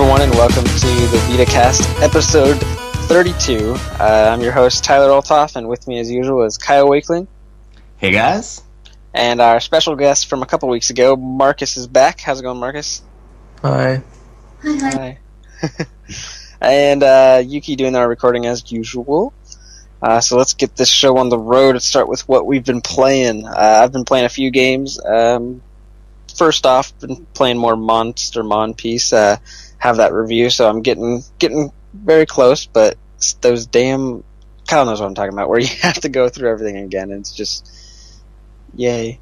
everyone, and welcome to the VitaCast, episode 32. I'm your host, Tyler Olthoff, and with me, as usual, is Kyle Wakeling. Hey, guys. And our special guest from a couple weeks ago, Marcus, is back. How's it going, Marcus? Hi. Hi. And Yuki doing our recording as usual. So let's get this show on the road and start with what we've been playing. I've been playing a few games. First off, been playing more Monster Mon Piece. Have that review, so I'm getting very close. But those damn Kyle knows what I'm talking about, where you have to go through everything again. And it's just yay.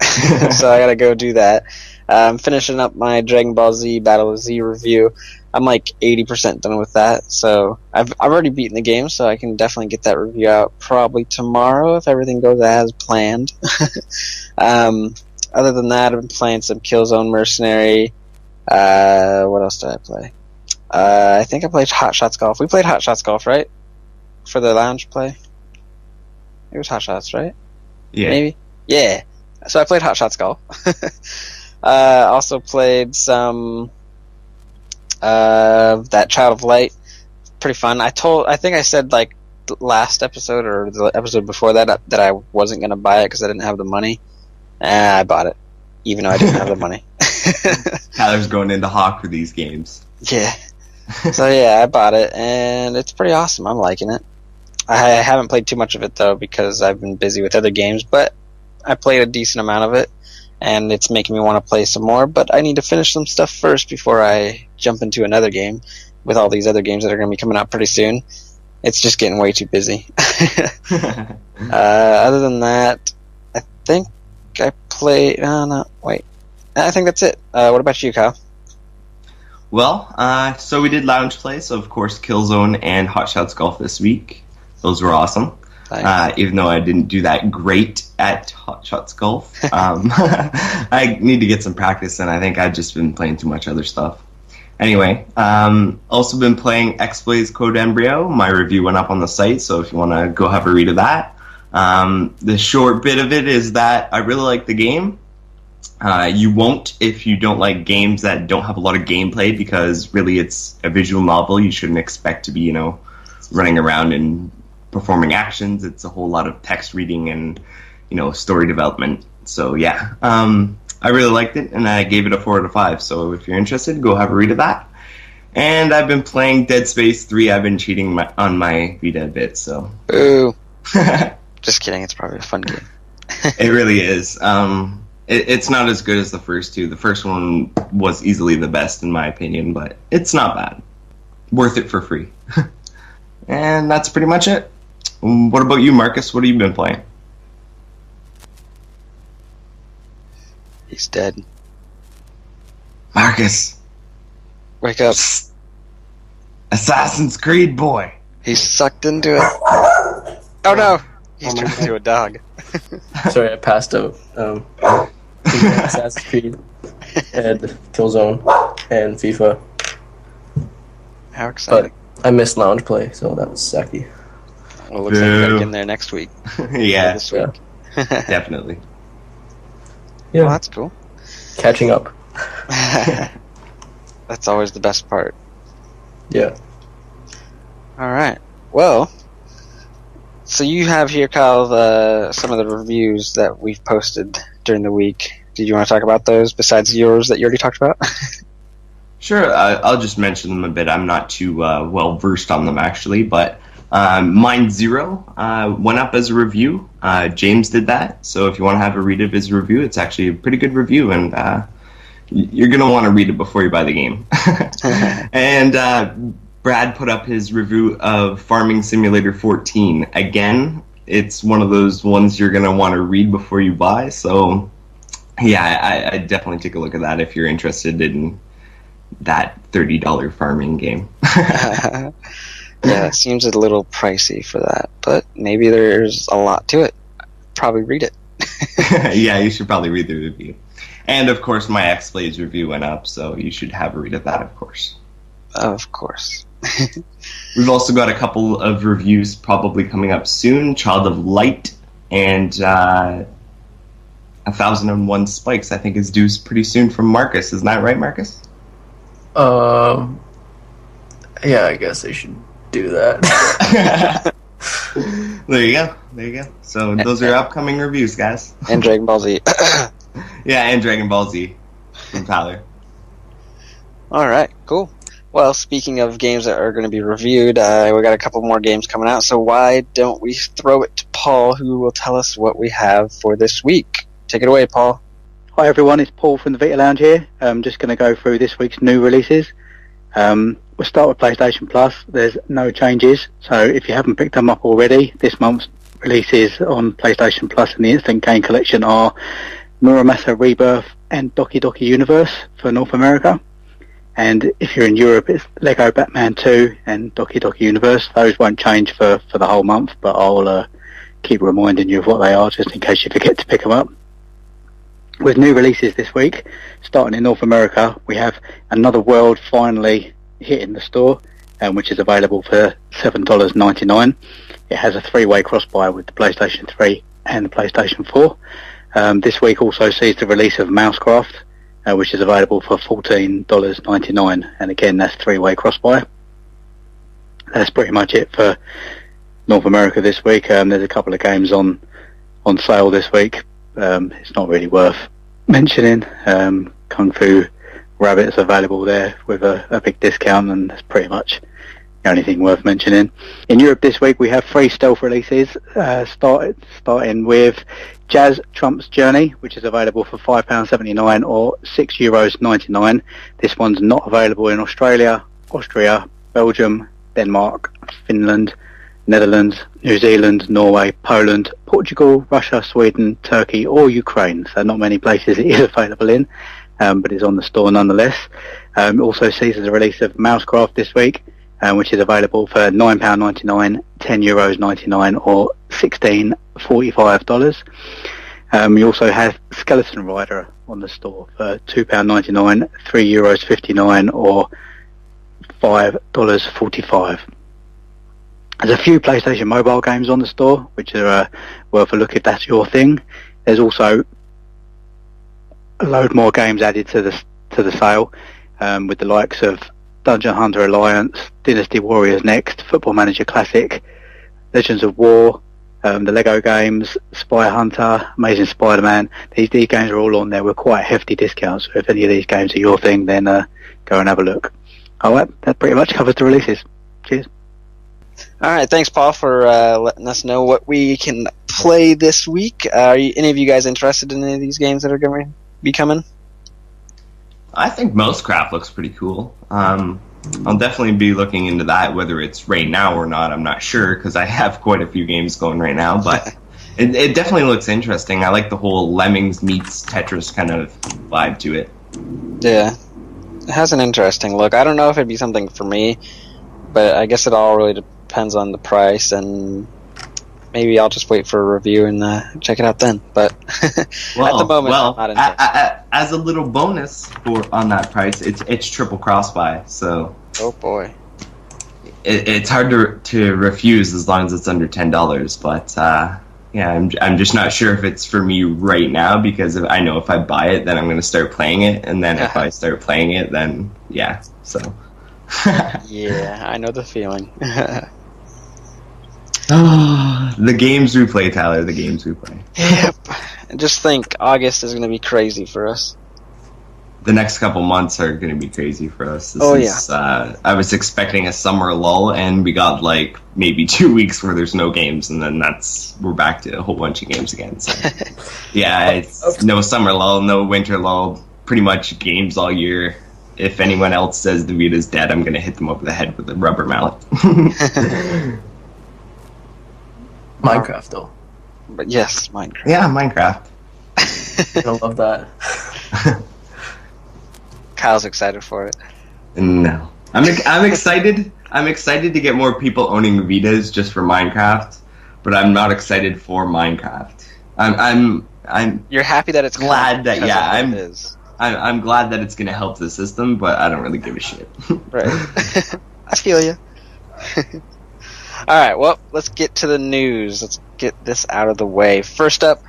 So I gotta go do that. I'm finishing up my Dragon Ball Z Battle of Z review. I'm like 80% done with that, so I've already beaten the game, so I can definitely get that review out probably tomorrow if everything goes as planned. Other than that, I've been playing some Killzone Mercenary. What else did I play? I think I played Hot Shots Golf. We played Hot Shots Golf, right? For the lounge play? It was Hot Shots, right? Yeah. Maybe? Yeah. So I played Hot Shots Golf. Also played some that Child of Light. Pretty fun. I think I said like last episode or the episode before that I wasn't going to buy it because I didn't have the money. I bought it, even though I didn't have the money. Tyler's going into hawk for these games. Yeah. So yeah, I bought it, and it's pretty awesome. I'm liking it. I haven't played too much of it, though, because I've been busy with other games, but I played a decent amount of it, and it's making me want to play some more, but I need to finish some stuff first before I jump into another game with all these other games that are going to be coming out pretty soon. It's just getting way too busy. Other than that, I think I played... I think that's it. What about you, Kyle? Well, so we did lounge play, so of course Killzone and Hot Shots Golf this week. Those were awesome. Even though I didn't do that great at Hot Shots Golf. I need to get some practice, and I think I've just been playing too much other stuff. Anyway, also been playing X-Blaze Code Embryo. My review went up on the site, so if you want to go have a read of that. The short bit of it is that I really like the game. You won't if you don't like games that don't have a lot of gameplay, because really it's a visual novel. You shouldn't expect to be, running around and performing actions. It's a whole lot of text reading and, story development. So yeah, I really liked it, and I gave it a 4 out of 5. So if you're interested, go have a read of that. And I've been playing Dead Space 3. I've been cheating on my Vita a bit, so. Ooh. Just kidding. It's probably a fun game. It really is. It's not as good as the first two. The first one was easily the best in my opinion, but it's not bad. Worth it for free. And that's pretty much it. What about you, Marcus? What have you been playing? He's dead. Marcus! Wake up. Assassin's Creed boy! He's sucked into it. Oh no! He's turned into a dog. Sorry, I passed out. Assassin's Creed, and Killzone, and FIFA. How exciting. But I missed lounge play, so that was sucky. Well, looks like we gotta get in there next week. Yeah. This week. Definitely. Yeah. Well, that's cool. Catching up. That's always the best part. Yeah. Alright. Well, so you have here, Kyle, some of the reviews that we've posted during the week. Did you want to talk about those besides yours that you already talked about? Sure, I'll just mention them a bit. I'm not too well versed on them, actually, but Mind Zero went up as a review. James did that, so if you want to have a read of his review, it's actually a pretty good review, and you're going to want to read it before you buy the game. And Brad put up his review of Farming Simulator 14. Again, it's one of those ones you're going to want to read before you buy, so yeah, I definitely take a look at that if you're interested in that $30 farming game. Yeah, it seems a little pricey for that, but maybe there's a lot to it. Probably read it. Yeah, you should probably read the review. And of course, my X-Blaze review went up, so you should have a read of that, of course. Of course. We've also got a couple of reviews probably coming up soon. Child of Light and 1001 Spikes, I think, is due pretty soon from Marcus. Isn't that right, Marcus? Yeah, I guess they should do that. There you go. There you go. So those are upcoming reviews, guys. And Dragon Ball Z. Yeah, and Dragon Ball Z from Tyler. Alright, cool. Well, speaking of games that are going to be reviewed, we got a couple more games coming out, so why don't we throw it to Paul, who will tell us what we have for this week. Take it away, Paul. Hi everyone, it's Paul from the Vita Lounge here. I'm just going to go through this week's new releases. We'll start with PlayStation Plus. There's no changes, so if you haven't picked them up already, this month's releases on PlayStation Plus and the Instant Game Collection are Muramasa Rebirth and Doki Doki Universe for North America. And if you're in Europe, it's Lego Batman 2 and Doki Doki Universe. Those won't change for the whole month, but I'll keep reminding you of what they are just in case you forget to pick them up. With new releases this week, starting in North America, we have Another World finally hitting the store, which is available for $7.99. It has a 3-way cross-buy with the PlayStation 3 and the PlayStation 4. This week also sees the release of Mousecraft, which is available for $14.99, and again that's 3-way cross-buy. That's pretty much it for North America this week. There's a couple of games on sale this week. It's not really worth mentioning. Kung Fu Rabbit's available there with a big discount, and that's pretty much the only thing worth mentioning. In Europe this week we have 3 stealth releases, starting with Jazz Trump's Journey, which is available for £5.79 or €6.99. This one's not available in Australia, Austria, Belgium, Denmark, Finland, Netherlands, New Zealand, Norway, Poland, Portugal, Russia, Sweden, Turkey or Ukraine. So not many places it is available in, but it's on the store nonetheless. It also sees the release of Mousecraft this week, which is available for £9.99, €10.99 or $16.45. You also have Skeleton Rider on the store for £2.99, €3.59 or $5.45. There's a few PlayStation Mobile games on the store, which are worth a look if that's your thing. There's also a load more games added to the sale, with the likes of Dungeon Hunter Alliance, Dynasty Warriors Next, Football Manager Classic, Legends of War, the Lego games, Spy Hunter, Amazing Spider-Man. These games are all on there with quite hefty discounts. So if any of these games are your thing, then go and have a look. Alright, that pretty much covers the releases. Cheers. Alright, thanks Paul for letting us know what we can play this week. Are any of you guys interested in any of these games that are going to be coming? I think Mousecraft looks pretty cool. I'll definitely be looking into that, whether it's right now or not, I'm not sure, because I have quite a few games going right now, but it definitely looks interesting. I like the whole Lemmings meets Tetris kind of vibe to it. Yeah, it has an interesting look. I don't know if it'd be something for me, but I guess it all really depends on the price, and maybe I'll just wait for a review and check it out then. But well, at the moment, I'm not interested. As a little bonus on that price, it's triple cross-buy, so oh boy, it's hard to refuse as long as it's under $10. But yeah, I'm just not sure if it's for me right now, because I know if I buy it, then I'm going to start playing it, and then if I start playing it, then yeah, so. Yeah, I know the feeling. The games we play, Tyler, the games we play. Yep. And just think, August is going to be crazy for us. The next couple months are going to be crazy for us. Yeah. I was expecting a summer lull, and we got like maybe 2 weeks where there's no games, and then we're back to a whole bunch of games again. So yeah, it's no summer lull, no winter lull, pretty much games all year. If anyone else says the Vita's dead, I'm going to hit them over the head with a rubber mallet. Minecraft, though. But yes, Minecraft. Yeah, Minecraft. I love that. Kyle's excited for it. No, I'm excited. I'm excited to get more people owning Vitas just for Minecraft, but I'm not excited for Minecraft. I'm. You're happy that it's glad that I'm glad that it's going to help the system, but I don't really give a shit. Right. I feel you. Alright, well, let's get to the news. Let's get this out of the way. First up,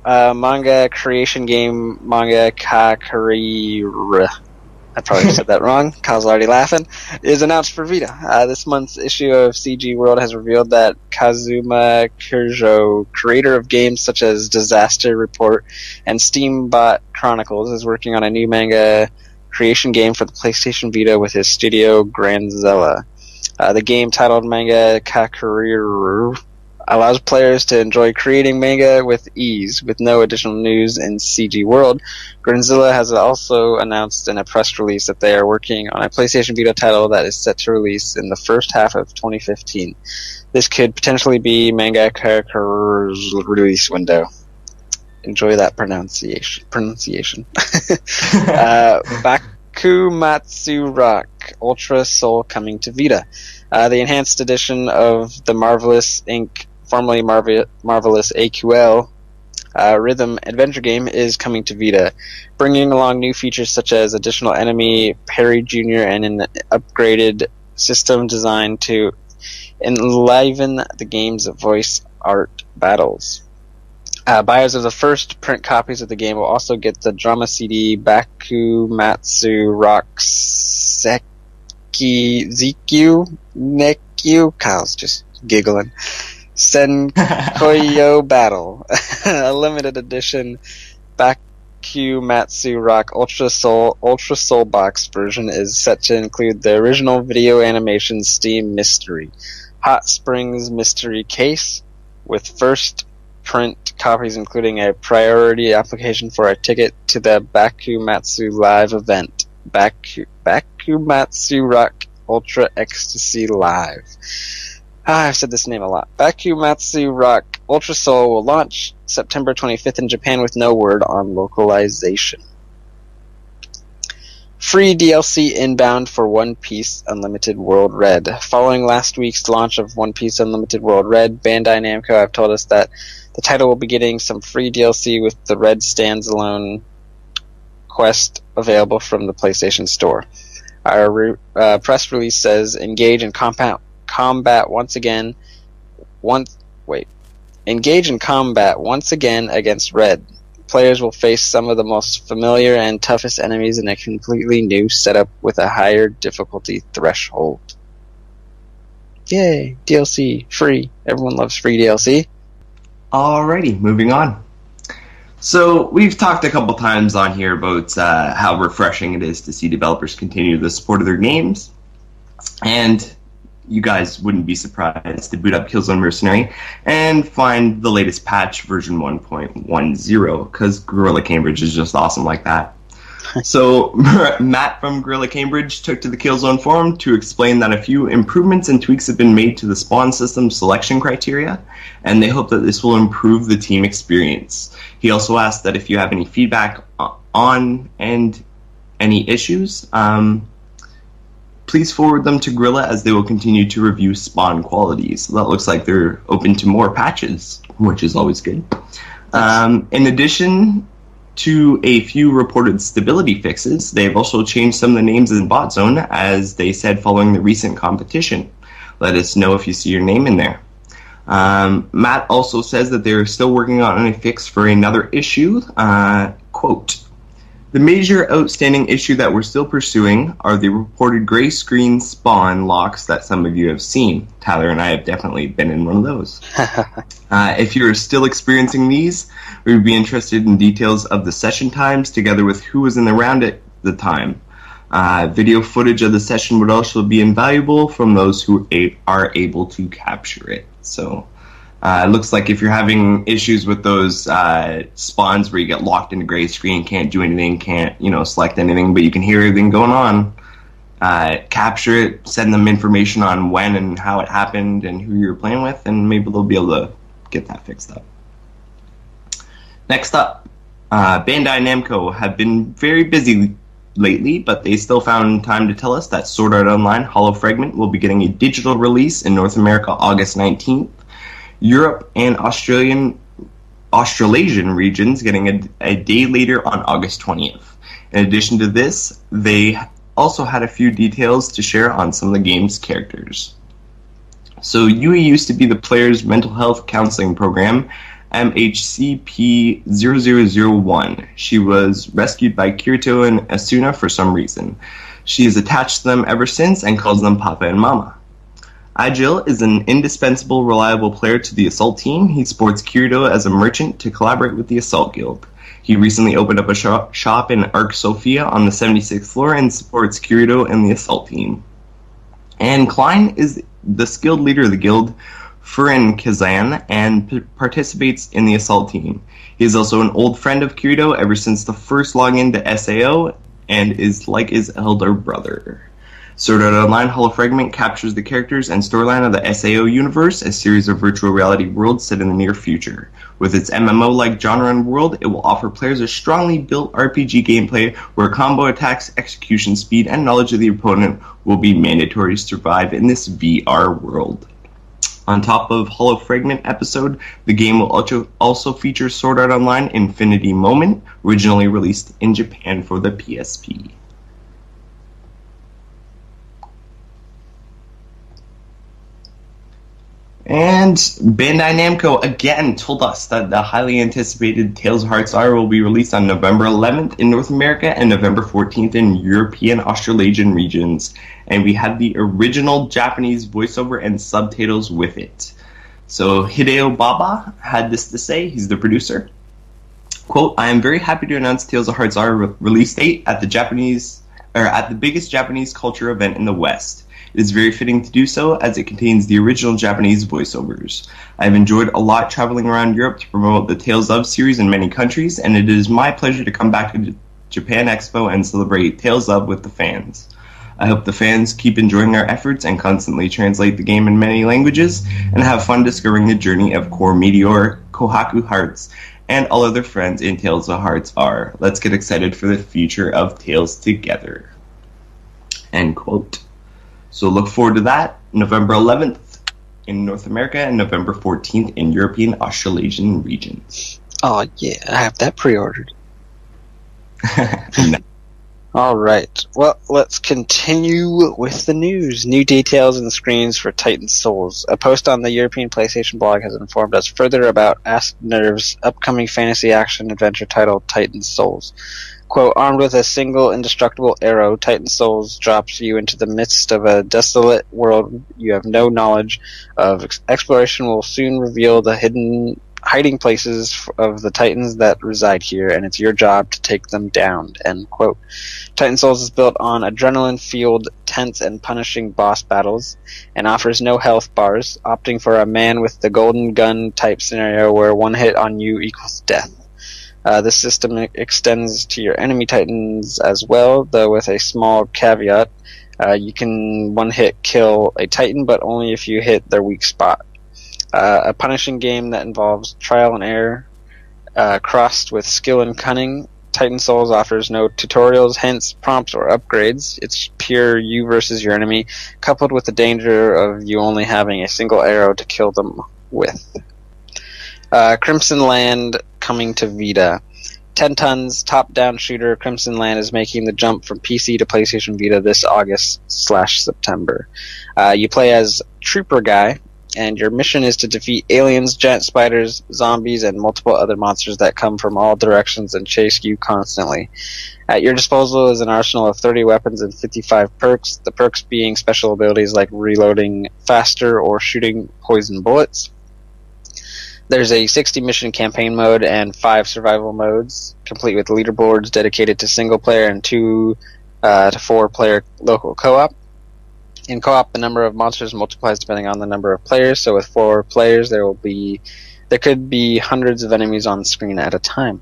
manga creation game Manga Kakari. I probably said that wrong. Kyle's already laughing. Is announced for Vita. This month's issue of CG World has revealed that Kazuma Kirjo, creator of games such as Disaster Report and Steambot Chronicles, is working on a new manga creation game for the PlayStation Vita with his studio Granzella. The game, titled Manga Kakuriru, allows players to enjoy creating manga with ease, with no additional news in CG World. Granzilla has also announced in a press release that they are working on a PlayStation Vita title that is set to release in the first half of 2015. This could potentially be Manga Kakuriru's release window. Enjoy that pronunciation. Bakumatsu Rock Ultra Soul coming to Vita. The enhanced edition of the Marvelous Inc., formerly Marvelous AQL, rhythm adventure game is coming to Vita, bringing along new features such as additional enemy Perry Jr. and an upgraded system designed to enliven the game's voice art battles. Buyers of the first print copies of the game will also get the drama CD Bakumatsu Rock Zikyu Nekyu. Kyle's just giggling. Senkoyo Battle, a limited edition Bakumatsu Rock Ultra Soul Box version is set to include the original video animation Steam Mystery, Hot Springs Mystery Case, with first print copies including a priority application for a ticket to the Bakumatsu Live event, Bakumatsu Rock Ultra Ecstasy Live. I've said this name a lot. Bakumatsu Rock Ultra Soul will launch September 25th in Japan with no word on localization. Free DLC inbound for One Piece Unlimited World Red. Following last week's launch of One Piece Unlimited World Red, Bandai Namco have told us that the title will be getting some free DLC with the Red standalone quest available from the PlayStation Store. Our press release says, engage in combat once again against Red. Players will face some of the most familiar and toughest enemies in a completely new setup with a higher difficulty threshold. Yay, DLC, free. Everyone loves free DLC. Alrighty, moving on. So we've talked a couple times on here about how refreshing it is to see developers continue the support of their games. And you guys wouldn't be surprised to boot up Killzone Mercenary and find the latest patch, version 1.10, because Gorilla Cambridge is just awesome like that. So Matt from Gorilla Cambridge took to the Killzone forum to explain that a few improvements and tweaks have been made to the spawn system selection criteria, and they hope that this will improve the team experience. He also asked that if you have any feedback on and any issues, please forward them to Gorilla as they will continue to review spawn quality. So that looks like they're open to more patches, which is always good. In addition to a few reported stability fixes, they've also changed some of the names in Bot Zone, as they said following the recent competition. Let us know if you see your name in there. Matt also says that they're still working on a fix for another issue. Quote, the major outstanding issue that we're still pursuing are the reported gray screen spawn locks that some of you have seen. Tyler and I have definitely been in one of those. If you're still experiencing these, we would be interested in details of the session times together with who was in the round at the time. Video footage of the session would also be invaluable from those who are able to capture it. So it looks like if you're having issues with those spawns where you get locked in a gray screen, can't do anything, can't select anything, but you can hear everything going on, capture it, send them information on when and how it happened and who you're playing with, and maybe they'll be able to get that fixed up. Next up, Bandai Namco have been very busy lately, but they still found time to tell us that Sword Art Online Hollow Fragment will be getting a digital release in North America August 19th. Europe and Australasian regions getting a day later on August 20th. In addition to this, they also had a few details to share on some of the game's characters. So Yui used to be the player's mental health counseling program MHCP0001. She was rescued by Kirito and Asuna for some reason. She is attached to them ever since and calls them Papa and Mama. Agil is an indispensable, reliable player to the Assault team. He sports Kirito as a merchant to collaborate with the Assault Guild. He recently opened up a shop in Arc Sophia on the 76th floor and supports Kirito and the Assault team. And Klein is the skilled leader of the guild, Furin Kazan, and participates in the Assault team. He is also an old friend of Kirito ever since the first login to SAO and is like his elder brother. Sword Art Online Holofragment captures the characters and storyline of the SAO universe, a series of virtual reality worlds set in the near future. With its MMO-like genre and world, it will offer players a strongly built RPG gameplay where combo attacks, execution speed, and knowledge of the opponent will be mandatory to survive in this VR world. On top of Holofragment episode, the game will also feature Sword Art Online Infinity Moment, originally released in Japan for the PSP. And Bandai Namco again told us that the highly anticipated Tales of Hearts R will be released on November 11th in North America and November 14th in European Australasian regions. And we had the original Japanese voiceover and subtitles with it. So Hideo Baba had this to say, he's the producer. Quote, I am very happy to announce Tales of Hearts R release date at the biggest Japanese culture event in the West. It is very fitting to do so, as it contains the original Japanese voiceovers. I have enjoyed a lot traveling around Europe to promote the Tales of series in many countries, and it is my pleasure to come back to Japan Expo and celebrate Tales of with the fans. I hope the fans keep enjoying our efforts and constantly translate the game in many languages, and have fun discovering the journey of Core Meteor, Kohaku Hearts, and all other friends in Tales of Hearts R. Let's get excited for the future of Tales together. End quote. So look forward to that, November 11th in North America and November 14th in European Australasian regions. Oh yeah, I have that pre-ordered. Alright, well, let's continue with the news. New details and screens for Titan Souls. A post on the European PlayStation blog has informed us further about Ask Nerve's upcoming fantasy action adventure titled Titan Souls. Quote, armed with a single indestructible arrow, Titan Souls drops you into the midst of a desolate world you have no knowledge of. Exploration will soon reveal the hiding places of the Titans that reside here, and it's your job to take them down, end quote. Titan Souls is built on adrenaline-fueled, tense, and punishing boss battles, and offers no health bars, opting for a man with the golden gun type scenario where one hit on you equals death. This system extends to your enemy Titans as well, though with a small caveat. You can one-hit kill a Titan, but only if you hit their weak spot. A punishing game that involves trial and error, crossed with skill and cunning. Titan Souls offers no tutorials, hints, prompts, or upgrades. It's pure you versus your enemy, coupled with the danger of you only having a single arrow to kill them with. Crimson Land coming to Vita. 10 tons, top-down shooter, Crimson Land is making the jump from PC to PlayStation Vita this August/September. You play as Trooper Guy, and your mission is to defeat aliens, giant spiders, zombies, and multiple other monsters that come from all directions and chase you constantly. At your disposal is an arsenal of 30 weapons and 55 perks, the perks being special abilities like reloading faster or shooting poison bullets. There's a 60-mission campaign mode and 5 survival modes, complete with leaderboards dedicated to single-player and 2 to 4-player local co-op. In co-op, the number of monsters multiplies depending on the number of players, so with 4 players there could be hundreds of enemies on screen at a time.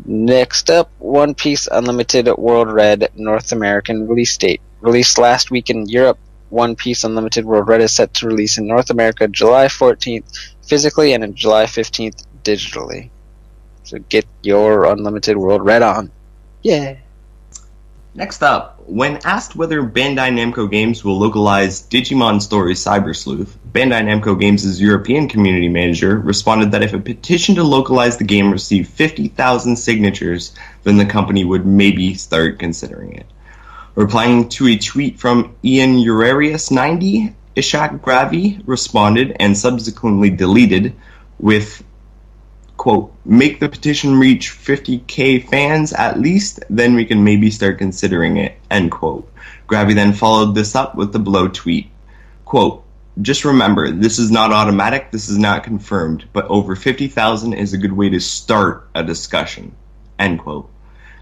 Next up, One Piece Unlimited World Red North American release date. Released last week in Europe, One Piece Unlimited World Red is set to release in North America July 14th physically and in July 15th digitally. So get your Unlimited World Red on. Yeah. Next up, when asked whether Bandai Namco Games will localize Digimon Story Cyber Sleuth, Bandai Namco Games' European community manager responded that if a petition to localize the game received 50,000 signatures, then the company would maybe start considering it. Replying to a tweet from Ian Urarius90, Ishak Gravi responded and subsequently deleted with, quote, "Make the petition reach 50k fans at least, then we can maybe start considering it," end quote. Gravi then followed this up with the below tweet, quote, "Just remember, this is not automatic, this is not confirmed, but over 50,000 is a good way to start a discussion," end quote.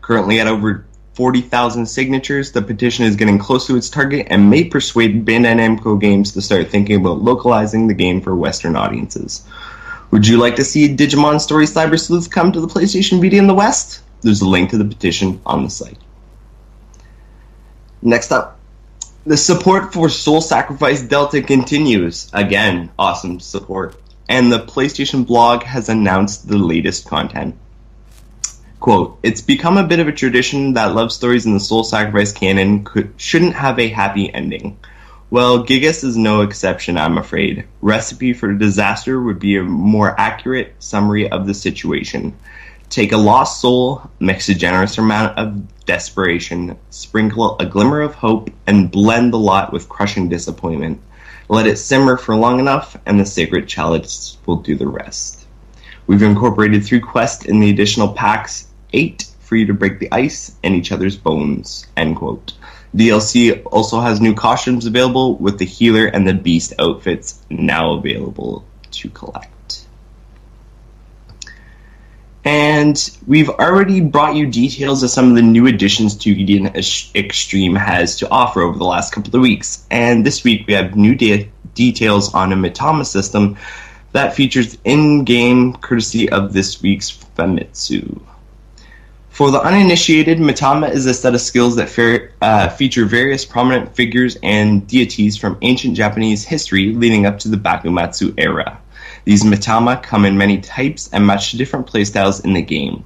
Currently at over 40,000 signatures, the petition is getting close to its target and may persuade Bandai Namco Games to start thinking about localizing the game for Western audiences. Would you like to see Digimon Story Cyber Sleuth come to the PlayStation Vita in the West? There's a link to the petition on the site. Next up, the support for Soul Sacrifice Delta continues. Again, awesome support. And the PlayStation blog has announced the latest content. Quote, "It's become a bit of a tradition that love stories in the Soul Sacrifice canon shouldn't have a happy ending. Well, Gigas is no exception, I'm afraid. Recipe for Disaster would be a more accurate summary of the situation. Take a lost soul, mix a generous amount of desperation, sprinkle a glimmer of hope, and blend the lot with crushing disappointment. Let it simmer for long enough, and the sacred chalice will do the rest. We've incorporated 3 quests in the additional packs, 8 for you to break the ice and each other's bones," end quote. DLC also has new costumes available, with the healer and the beast outfits now available to collect. And we've already brought you details of some of the new additions Toukiden Extreme has to offer over the last couple of weeks. And this week we have new details on a Mitama system that features in-game courtesy of this week's Famitsu. For the uninitiated, Mitama is a set of skills that feature various prominent figures and deities from ancient Japanese history leading up to the Bakumatsu era. These Mitama come in many types and match different playstyles in the game.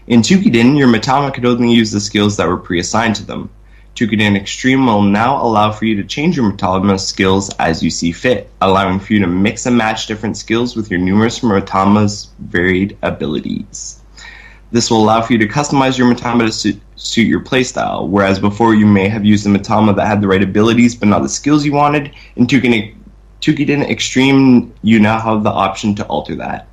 In Toukiden, your Mitama could only use the skills that were pre-assigned to them. Toukiden Extreme will now allow for you to change your Mitama skills as you see fit, allowing for you to mix and match different skills with your numerous Mitama's varied abilities. This will allow for you to customize your Mitama to suit your playstyle, whereas before you may have used a Mitama that had the right abilities but not the skills you wanted. In Toukiden Extreme, you now have the option to alter that.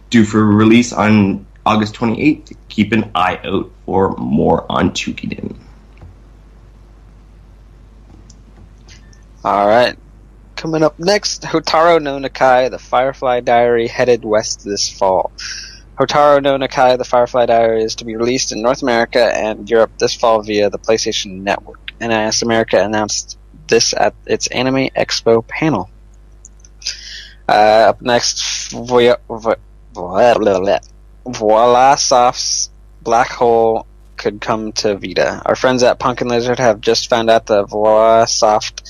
Due for release on August 28th, keep an eye out for more on Toukiden. Alright, coming up next, Hotaru no Nakai, the Firefly Diary, headed west this fall. Hotaru no Nakai, the Firefly Diary, is to be released in North America and Europe this fall via the PlayStation Network. NIS America announced this at its Anime Expo panel. Up next, Volasoft's Black Hole could come to Vita. Our friends at Pumpkin Lizard have just found out that Volasoft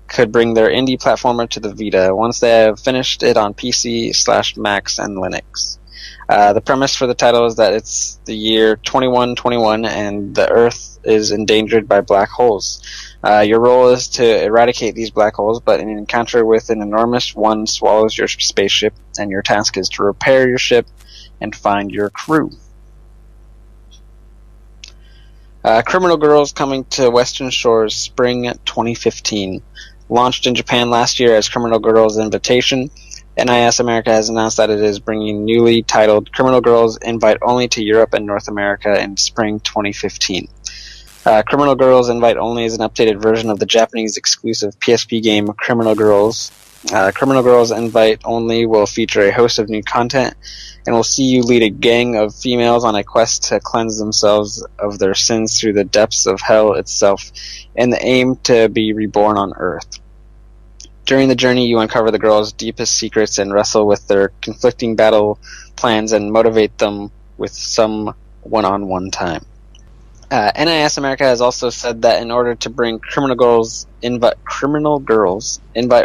could bring their indie platformer to the Vita once they have finished it on PC/Macs and Linux. The premise for the title is that it's the year 2121 and the Earth is endangered by black holes. Your role is to eradicate these black holes, but an encounter with an enormous one swallows your spaceship, and your task is to repair your ship and find your crew. Criminal Girls coming to Western Shores spring 2015. Launched in Japan last year as Criminal Girls Invitation, NIS America has announced that it is bringing newly titled Criminal Girls Invite Only to Europe and North America in spring 2015. Criminal Girls Invite Only is an updated version of the Japanese exclusive PSP game Criminal Girls. Criminal Girls Invite Only will feature a host of new content and will see you lead a gang of females on a quest to cleanse themselves of their sins through the depths of hell itself in the aim to be reborn on Earth. During the journey, you uncover the girls' deepest secrets and wrestle with their conflicting battle plans and motivate them with some one-on-one time. NIS America has also said that in order to bring Criminal Girls Invite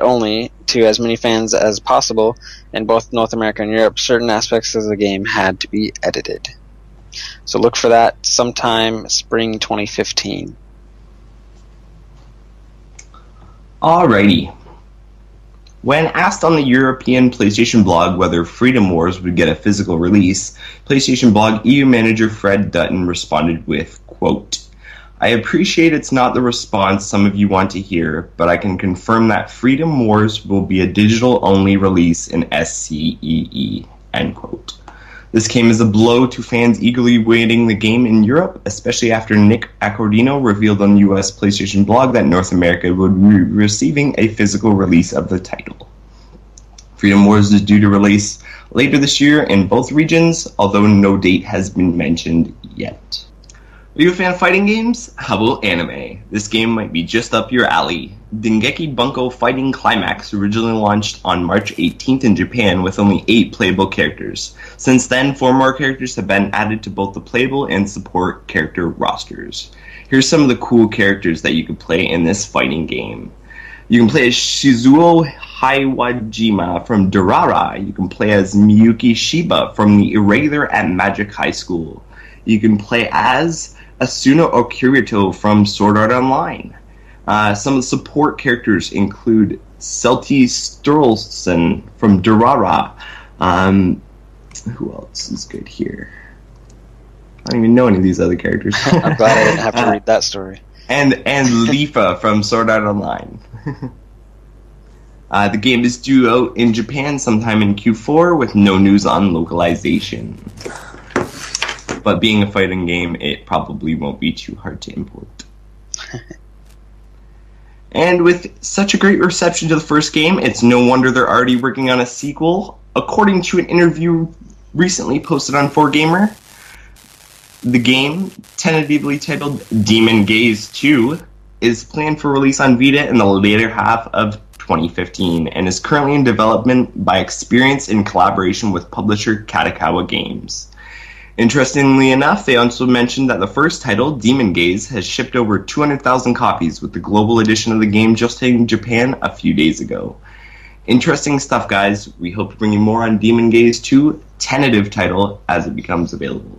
Only to as many fans as possible in both North America and Europe, certain aspects of the game had to be edited. So look for that sometime spring 2015. Alrighty. When asked on the European PlayStation blog whether Freedom Wars would get a physical release, PlayStation blog EU manager Fred Dutton responded with, quote, I appreciate it's not the response some of you want to hear, but I can confirm that Freedom Wars will be a digital-only release in SCEE, end quote. This came as a blow to fans eagerly awaiting the game in Europe, especially after Nick Accordino revealed on the US PlayStation blog that North America would be receiving a physical release of the title. Freedom Wars is due to release later this year in both regions, although no date has been mentioned yet. Are you a fan of fighting games? How about anime? This game might be just up your alley. Dengeki Bunko Fighting Climax originally launched on March 18th in Japan with only 8 playable characters. Since then, 4 more characters have been added to both the playable and support character rosters. Here's some of the cool characters that you can play in this fighting game. You can play as Shizuo Haiwajima from Durara. You can play as Miyuki Shiba from the Irregular at Magic High School. You can play as Asuna Okirito from Sword Art Online. Some of the support characters include Celti Sturlson from Durara. Who else is good here? I don't even know any of these other characters. I'm glad I didn't have to read that story. And Lifa from Sword Art Online. The game is due out in Japan sometime in Q4 with no news on localization. But being a fighting game, it probably won't be too hard to import. And with such a great reception to the first game, it's no wonder they're already working on a sequel. According to an interview recently posted on 4Gamer, the game, tentatively titled Demon Gaze 2, is planned for release on Vita in the later half of 2015 and is currently in development by Experience in collaboration with publisher Katakawa Games. Interestingly enough, they also mentioned that the first title, Demon Gaze, has shipped over 200,000 copies, with the global edition of the game just hitting Japan a few days ago. Interesting stuff, guys. We hope to bring you more on Demon Gaze 2, tentative title, as it becomes available.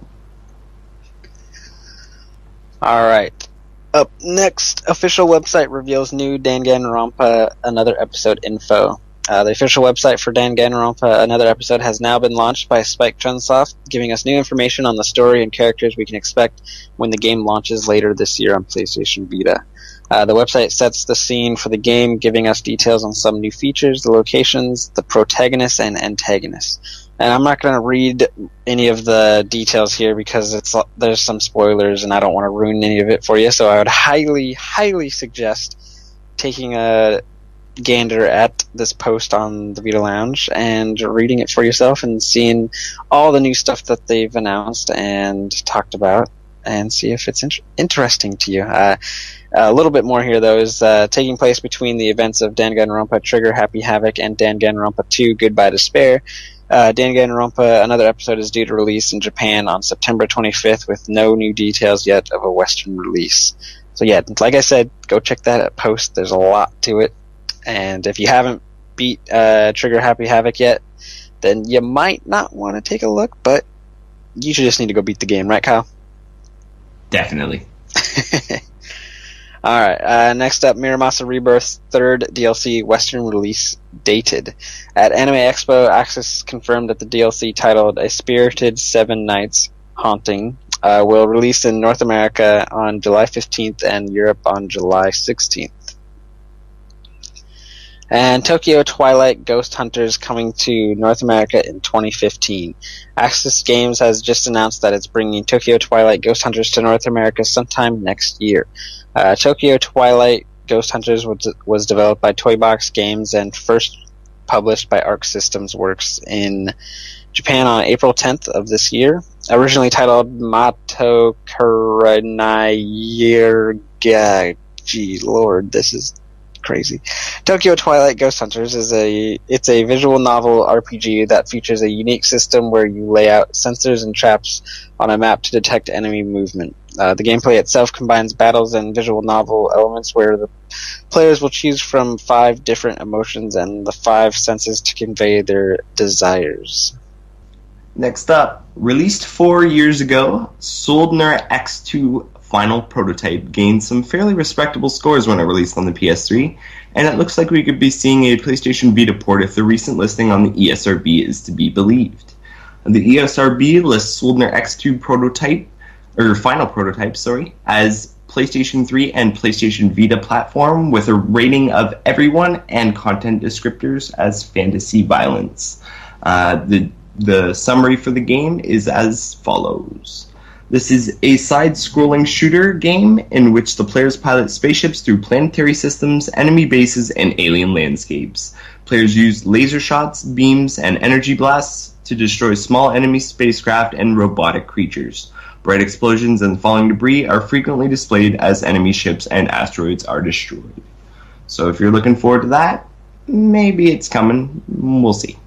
Alright. Up next, official website reveals new Danganronpa Another Episode info. The official website for Danganronpa Another Episode has now been launched by Spike Chunsoft, giving us new information on the story and characters we can expect when the game launches later this year on PlayStation Vita. The website sets the scene for the game, giving us details on some new features, the locations, the protagonists, and antagonists. And I'm not going to read any of the details here because there's some spoilers and I don't want to ruin any of it for you, so I would highly, highly suggest taking a gander at this post on the Vita Lounge and reading it for yourself and seeing all the new stuff that they've announced and talked about and see if it's interesting to you. A little bit more here, though, is taking place between the events of Danganronpa Trigger Happy Havoc and Danganronpa 2 Goodbye Despair. Danganronpa Another Episode is due to release in Japan on September 25th with no new details yet of a Western release. So yeah, like I said, go check that post. There's a lot to it. And if you haven't beat Trigger Happy Havoc yet, then you might not want to take a look, but you should just need to go beat the game, right, Kyle? Definitely. Alright, next up, Miramasa Rebirth's third DLC Western release dated. At Anime Expo, Axis confirmed that the DLC titled A Spirited Seven Nights Haunting will release in North America on July 15th and Europe on July 16th. And Tokyo Twilight Ghost Hunters coming to North America in 2015. Axis Games has just announced that it's bringing Tokyo Twilight Ghost Hunters to North America sometime next year. Tokyo Twilight Ghost Hunters was developed by Toybox Games and first published by Arc Systems Works in Japan on April 10th of this year. Originally titled Mato Kuranayirga. Gee Lord, this is crazy. Tokyo Twilight Ghost Hunters is a visual novel RPG that features a unique system where you lay out sensors and traps on a map to detect enemy movement. The gameplay itself combines battles and visual novel elements where the players will choose from 5 different emotions and the 5 senses to convey their desires. Next up, released 4 years ago, Soldner X2 final prototype gained some fairly respectable scores when it released on the PS3, and it looks like we could be seeing a PlayStation Vita port if the recent listing on the ESRB is to be believed. The ESRB lists Soldner X2 prototype, or final prototype, as PlayStation 3 and PlayStation Vita platform with a rating of everyone and content descriptors as fantasy violence. The summary for the game is as follows. This is a side-scrolling shooter game in which the players pilot spaceships through planetary systems, enemy bases, and alien landscapes. Players use laser shots, beams, and energy blasts to destroy small enemy spacecraft and robotic creatures. Bright explosions and falling debris are frequently displayed as enemy ships and asteroids are destroyed. So if you're looking forward to that, maybe it's coming. We'll see.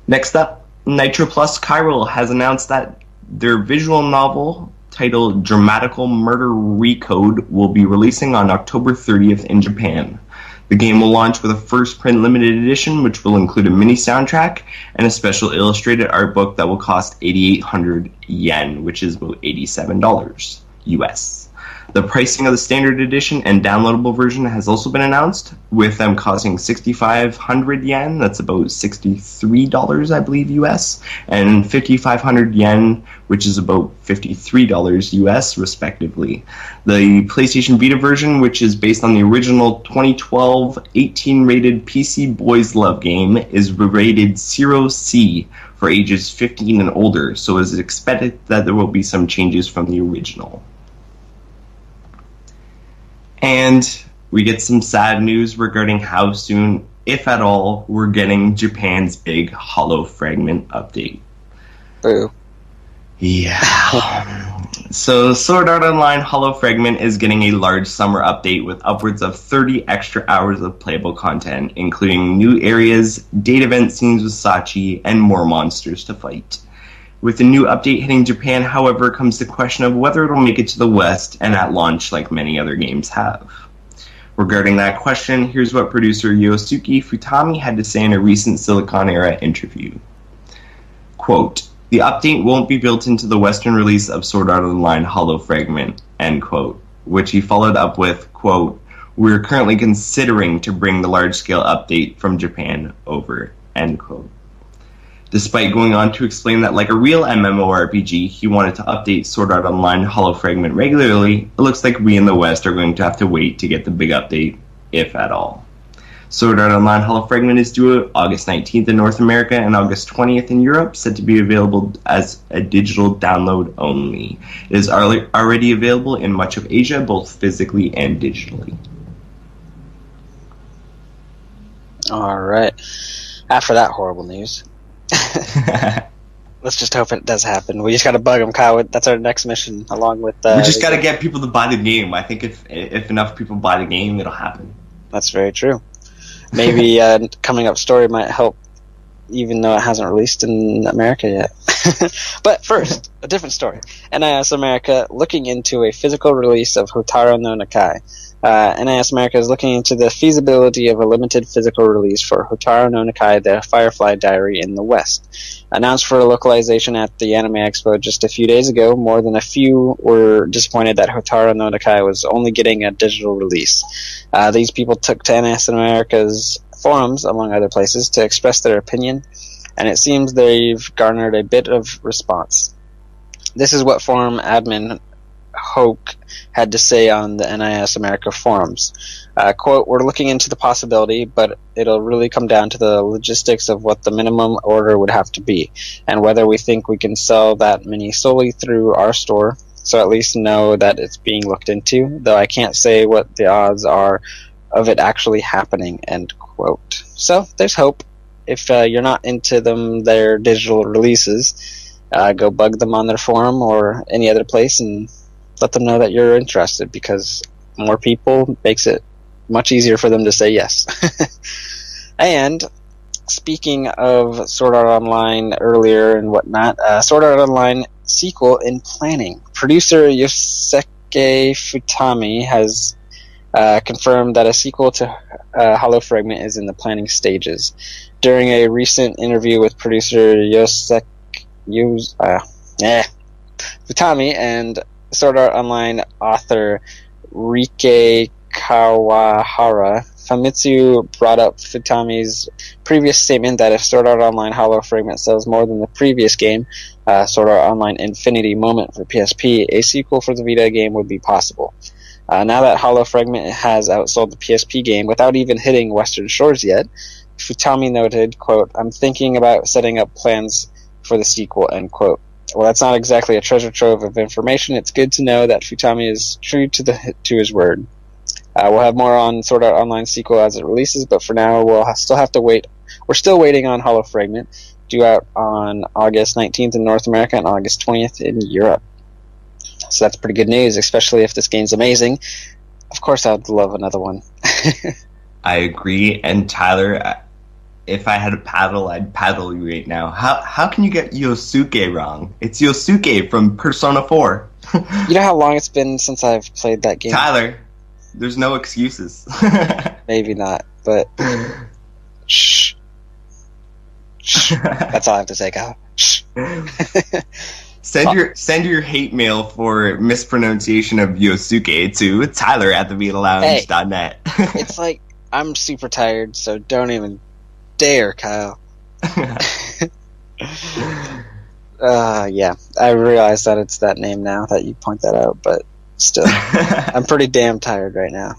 Next up, Nitro Plus Chiral has announced that their visual novel titled Dramatical Murder Recode will be releasing on October 30th in Japan. The game will launch with a first print limited edition, which will include a mini soundtrack and a special illustrated art book that will cost 8,800 yen, which is about $87 US. The pricing of the standard edition and downloadable version has also been announced, with them costing 6,500 yen, that's about $63, I believe, US, and 5,500 yen, which is about $53 US, respectively. The PlayStation Vita version, which is based on the original 2012 18-rated PC Boys Love game, is rated 0C for ages 15 and older, so it is expected that there will be some changes from the original. And we get some sad news regarding how soon, if at all, we're getting Japan's big Hollow Fragment update. Boo. Yeah. So Sword Art Online Hollow Fragment is getting a large summer update with upwards of 30 extra hours of playable content, including new areas, date event scenes with Sachi, and more monsters to fight. With the new update hitting Japan, however, comes the question of whether it'll make it to the West and at launch like many other games have. Regarding that question, here's what producer Yosuke Futami had to say in a recent Silicon Era interview. Quote, "The update won't be built into the Western release of Sword Art Online Hollow Fragment," end quote, which he followed up with, quote, "We're currently considering to bring the large-scale update from Japan over," end quote. Despite going on to explain that like a real MMORPG, he wanted to update Sword Art Online Hollow Fragment regularly, it looks like we in the West are going to have to wait to get the big update, if at all. Sword Art Online Hollow Fragment is due August 19th in North America and August 20th in Europe, set to be available as a digital download only. It is already available in much of Asia, both physically and digitally. Alright. After that horrible news. Let's just hope it does happen. We just gotta bug them, Kyle. That's our next mission, along with... we just gotta get people to buy the game. I think if enough people buy the game, it'll happen. That's very true. Maybe coming up story might help, even though it hasn't released in America yet. But first, a different story. NIS America looking into a physical release of Hotaru no Nakai. NIS America is looking into the feasibility of a limited physical release for Hotaru no Nakai, the Firefly Diary in the West. Announced for localization at the Anime Expo just a few days ago, more than a few were disappointed that Hotaru no Nakai was only getting a digital release. These people took to NIS America's forums, among other places, to express their opinion, and it seems they've garnered a bit of response. This is what forum admin Hoke had to say on the NIS America forums. Quote, "We're looking into the possibility, but it'll really come down to the logistics of what the minimum order would have to be, and whether we think we can sell that many solely through our store, so at least know that it's being looked into, though I can't say what the odds are of it actually happening," end quote. So, there's hope. If you're not into their digital releases, go bug them on their forum or any other place and let them know that you're interested, because more people makes it much easier for them to say yes. And speaking of Sword Art Online earlier and whatnot, Sword Art Online sequel in planning. Producer Yosuke Futami has confirmed that a sequel to Hollow Fragment is in the planning stages. During a recent interview with producer Futami and Sword Art Online author Rike Kawahara Famitsu brought up Futami's previous statement that if Sword Art Online Hollow Fragment sells more than the previous game, Sword Art Online Infinity Moment for PSP, a sequel for the Vita game would be possible. Now that Hollow Fragment has outsold the PSP game without even hitting Western shores yet, Futami noted, quote, "I'm thinking about setting up plans for the sequel," end quote. Well, that's not exactly a treasure trove of information. It's good to know that Futami is true to his word. We'll have more on Sword Art Online sequel as it releases, but for now we'll still have to wait. We're still waiting on Hollow Fragment, due out on August 19th in North America and August 20th in Europe. So that's pretty good news, especially if this game's amazing. Of course, I'd love another one. I agree, and Tyler, if I had a paddle, I'd paddle you right now. How can you get Yosuke wrong? It's Yosuke from Persona 4. You know how long it's been since I've played that game? Tyler, there's no excuses. Maybe not, but... Shh. Shh. That's all I have to say, Kyle. Shh. Send your hate mail for mispronunciation of Yosuke to Tyler at thevitalounge.net. It's like, I'm super tired, so don't even dare, Kyle. Yeah, I realize that it's that name now that you point that out, but still, I'm pretty damn tired right now.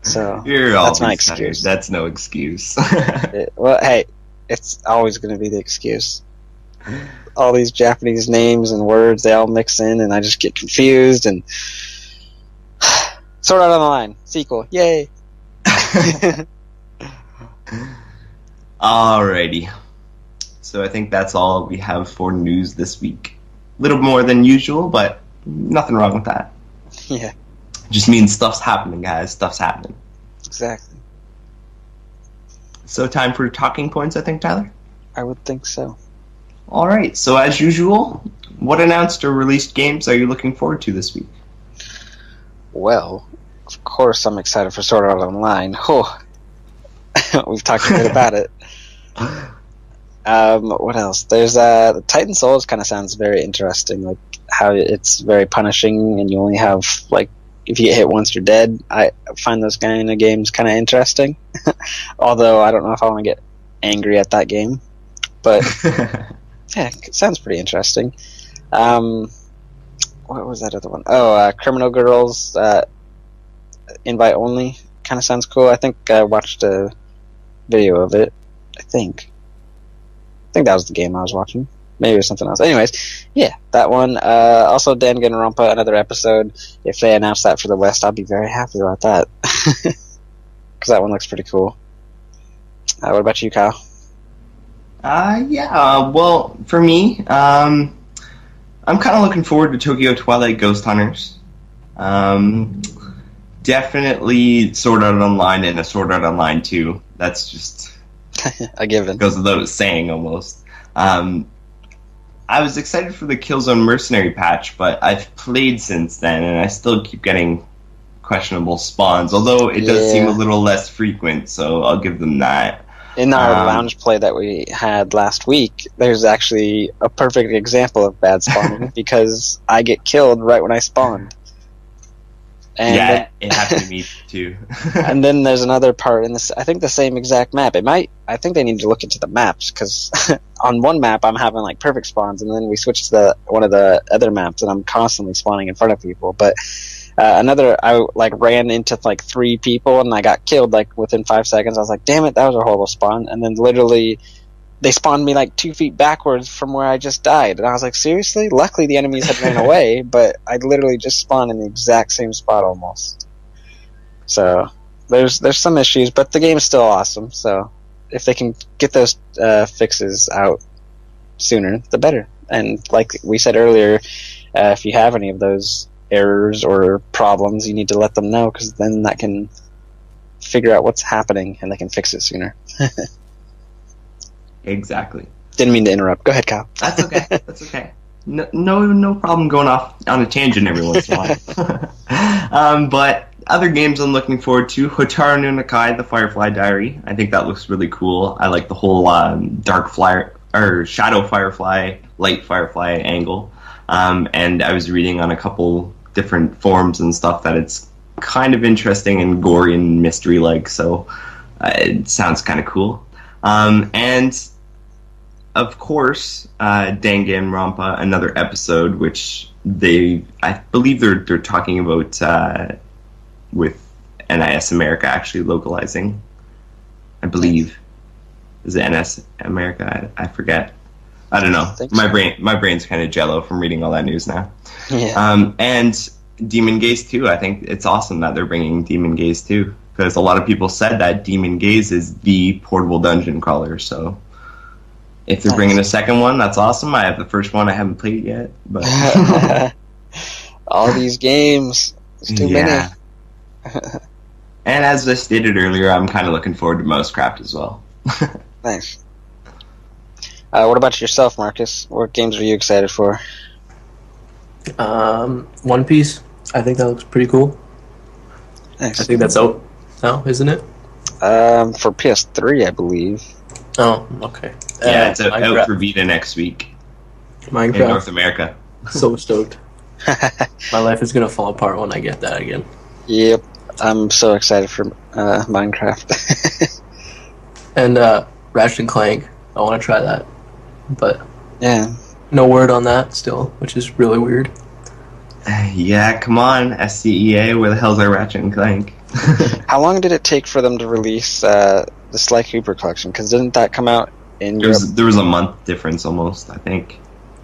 So that's my excuse. Tired. That's no excuse. Well, hey, it's always going to be the excuse. All these Japanese names and words, they all mix in, and I just get confused. And Sword Art Online sequel, yay! Alrighty. So I think that's all we have for news this week. A little more than usual, but nothing wrong with that. Yeah. Just means stuff's happening, guys. Stuff's happening. Exactly. So time for talking points, I think, Tyler? I would think so. Alright, so as usual, what announced or released games are you looking forward to this week? Well, of course I'm excited for Sword Art Online. Oh. We've talked a bit about it. What else? There's the Titan Souls kind of sounds very interesting, like how it's very punishing and you only have, like, if you get hit once you're dead. I find those kind of games kind of interesting. Although I don't know if I want to get angry at that game. But yeah, it sounds pretty interesting. What was that other one? Oh, Criminal Girls Invite Only kind of sounds cool. I think I watched a video of it. I think that was the game I was watching. Maybe it was something else. Anyways, yeah, that one. Also, Danganronpa, another episode. If they announce that for the West, I'll be very happy about that. Because that one looks pretty cool. What about you, Kyle? Well, for me, I'm kind of looking forward to Tokyo Twilight Ghost Hunters. Definitely Sword Art Online and a Sword Art Online 2. That's just a given. Goes without saying, almost. I was excited for the Killzone Mercenary patch, but I've played since then, and I still keep getting questionable spawns, although it does seem a little less frequent, so I'll give them that. In our lounge play that we had last week, there's actually a perfect example of bad spawning because I get killed right when I spawned. And yeah, it happened to me too. And then there's another part in this, I think the same exact map. I think they need to look into the maps, because on one map I'm having like perfect spawns, and then we switch to one of the other maps and I'm constantly spawning in front of people. But another, I like ran into like 3 people and I got killed like within 5 seconds. I was like, damn it, that was a horrible spawn. And then literally they spawned me like 2 feet backwards from where I just died. And I was like, seriously? Luckily the enemies had ran away, but I literally just spawned in the exact same spot almost. So there's some issues, but the game is still awesome. So if they can get those fixes out sooner, the better. And like we said earlier, if you have any of those errors or problems, you need to let them know, because then that can figure out what's happening and they can fix it sooner. Exactly. Didn't mean to interrupt. Go ahead, Kyle. That's okay. That's okay. No problem going off on a tangent every once in a while. But other games I'm looking forward to: Hotaru no Nakai, The Firefly Diary. I think that looks really cool. I like the whole dark flyer or shadow firefly, light firefly angle. And I was reading on a couple different forums and stuff that it's kind of interesting and gory and mystery-like, so it sounds kind of cool. And of course, Danganronpa, another episode, which I believe they're talking about with NIS America actually localizing. I believe. Is it NS America? I forget. I don't know. My brain's kind of jello from reading all that news now. Yeah. And Demon Gaze 2, I think it's awesome that they're bringing Demon Gaze 2, because a lot of people said that Demon Gaze is the portable dungeon crawler, so if they're bringing a second one, that's awesome. I have the first one, I haven't played it yet, but all these games, it's too many. And as I stated earlier, I'm kind of looking forward to Mousecraft as well. Nice. What about yourself, Marcus? What games are you excited for? One Piece. I think that looks pretty cool. Nice. I think that's out now, isn't it? For PS3, I believe. Oh, okay. Yeah, it's out for Vita next week Minecraft. in North America. So stoked. My life is gonna fall apart when I get that again. Yep, I'm so excited for Minecraft. And Ratchet and Clank. I want to try that, but yeah, no word on that still, which is really weird. Yeah, come on, SCEA, where the hell's our Ratchet and Clank? How long did it take for them to release the Sly Cooper collection? Because didn't that come out in Europe? There was a month difference almost, I think.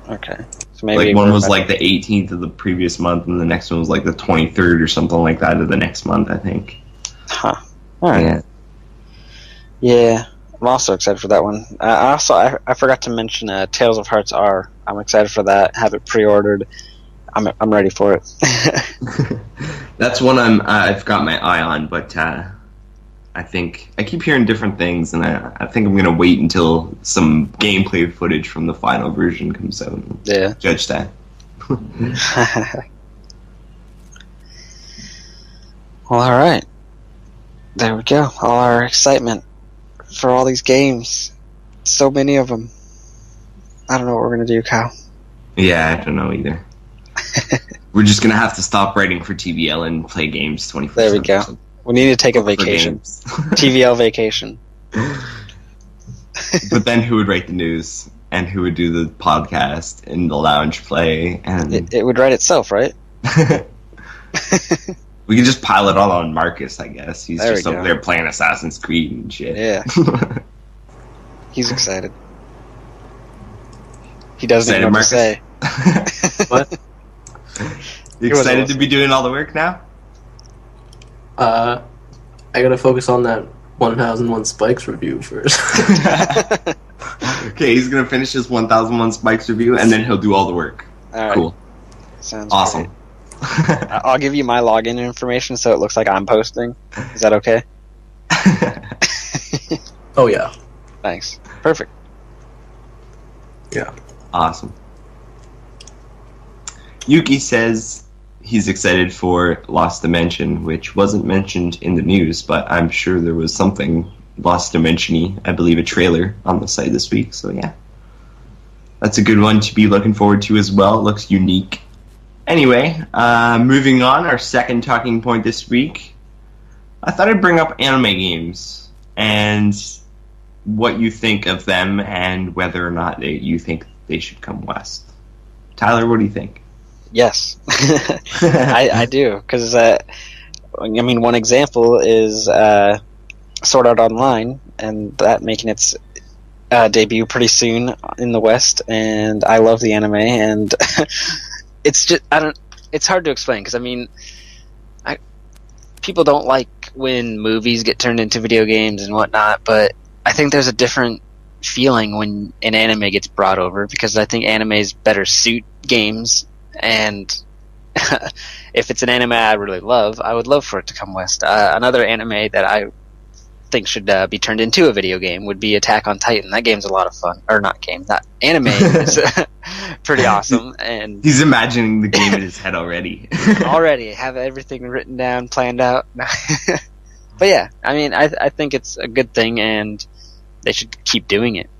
Okay, so maybe one was like the 18th of the previous month, and the next one was like the 23rd or something like that of the next month, I think. Huh. All right. Yeah. Yeah, I'm also excited for that one. I forgot to mention Tales of Hearts R. I'm excited for that. Have it pre-ordered. I'm ready for it. That's one I've got my eye on, but I think I keep hearing different things, and I think I'm gonna wait until some gameplay footage from the final version comes out. And judge that. Well, all right. There we go. All our excitement for all these games. So many of them. I don't know what we're going to do, Kyle. Yeah, I don't know either. We're just going to have to stop writing for TVL and play games 24/7. There we go. We need to take a vacation. TVL vacation. But then who would write the news? And who would do the podcast and the lounge play? And it would write itself, right? We could just pile it all on Marcus, I guess. He's there just over there playing Assassin's Creed and shit. Yeah. He's excited. He doesn't even know what to say. What? You excited to be doing all the work now? I gotta focus on that 1001 Spikes review first. Okay, he's gonna finish his 1001 Spikes review, and then he'll do all the work. All right. Cool. Sounds awesome. Great. I'll give you my login information so it looks like I'm posting. Is that okay? Oh, yeah. Thanks. Perfect. Yeah. Awesome. Yuki says he's excited for Lost Dimension, which wasn't mentioned in the news, but I'm sure there was something Lost Dimension-y, I believe a trailer on the site this week, so yeah. That's a good one to be looking forward to as well. It looks unique. Anyway, moving on, our second talking point this week. I thought I'd bring up anime games and what you think of them and whether or not you think they should come west. Tyler, what do you think? Yes, I do. Because, one example is Sword Art Online, and that making its debut pretty soon in the West, and I love the anime, and it's just it's hard to explain because people don't like when movies get turned into video games and whatnot, but I think there's a different feeling when an anime gets brought over because I think animes better suit games, and if it's an anime I really love, I would love for it to come west. Another anime that I think should be turned into a video game would be Attack on Titan. That game's a lot of fun. Or not game, that anime is pretty awesome. And he's imagining the game in his head already. Already have everything written down, planned out. But yeah, I think it's a good thing, and they should keep doing it.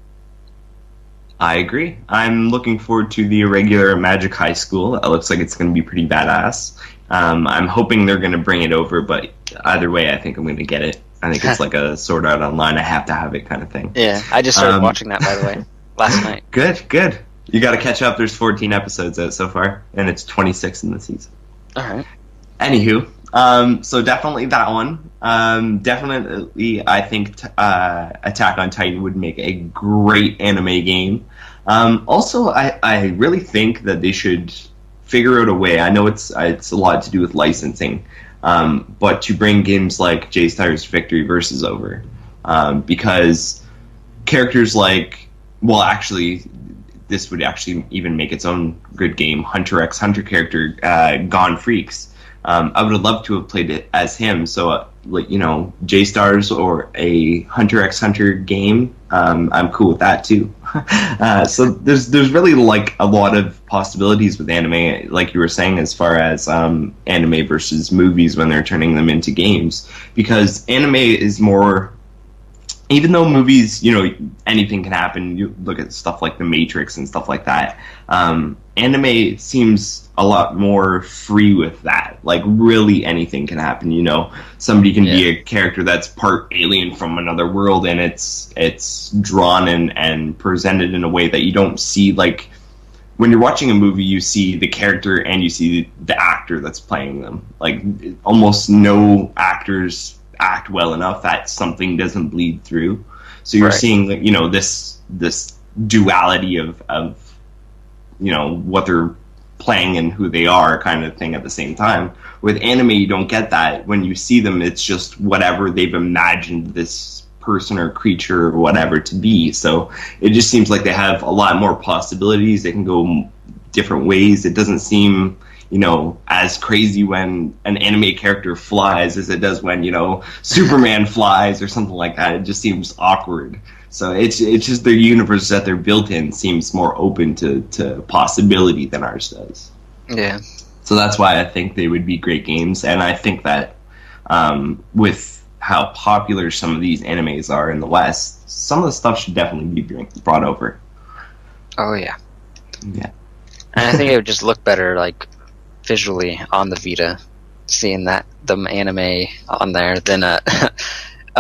I agree. I'm looking forward to the irregular Magic High School. It looks like it's going to be pretty badass. I'm hoping they're going to bring it over, but either way, I think I'm going to get it. I think it's like a Sword Art Online, I have to have it kind of thing. Yeah, I just started watching that, by the way, last night. Good. You got to catch up. There's 14 episodes out so far, and it's 26 in the season. All right. Anywho, so definitely that one. Definitely, I think Attack on Titan would make a great anime game. Also, I really think that they should figure out a way. I know it's a lot to do with licensing, but to bring games like J-Star's Victory Versus over, because characters like, well, actually, this would actually even make its own good game. Hunter x Hunter character, Gone Freaks. I would have loved to have played it as him. So, J-Stars or a Hunter x Hunter game, I'm cool with that too. So there's really like a lot of possibilities with anime, like you were saying, as far as anime versus movies when they're turning them into games, because anime is more. Even though movies, anything can happen. You look at stuff like The Matrix and stuff like that. Anime seems a lot more free with that. Like, really anything can happen, Somebody can be a character that's part alien from another world, and it's drawn and presented in a way that you don't see. Like, when you're watching a movie, you see the character and you see the actor that's playing them. Like, almost no actors act well enough that something doesn't bleed through. So you're seeing, this duality of what they're playing and who they are kind of thing at the same time. With anime, you don't get that. When you see them, it's just whatever they've imagined this person or creature or whatever to be. So it just seems like they have a lot more possibilities. They can go different ways. It doesn't seem as crazy when an anime character flies as it does when, Superman flies or something like that. It just seems awkward. So it's just their universe that they're built in seems more open to possibility than ours does. Yeah. So that's why I think they would be great games. And I think that with how popular some of these animes are in the West, some of the stuff should definitely be brought over. Oh, yeah. Yeah. And I think it would just look better, like, visually on the Vita, seeing the anime on there than a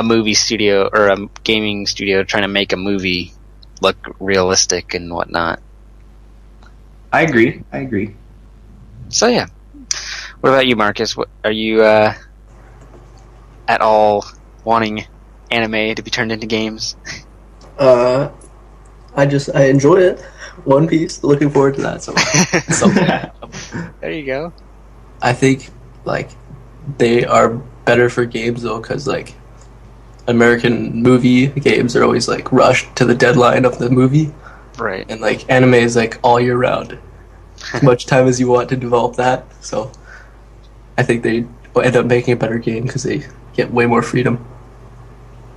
movie studio or a gaming studio trying to make a movie look realistic and whatnot. I agree. So yeah, what about you, Marcus? Are you at all wanting anime to be turned into games? I enjoy it. One Piece, looking forward to that. So There you go. I think they are better for games though, because American movie games are always rushed to the deadline of the movie, right? And anime is all year round, as much time as you want to develop that. So I think they will end up making a better game because they get way more freedom.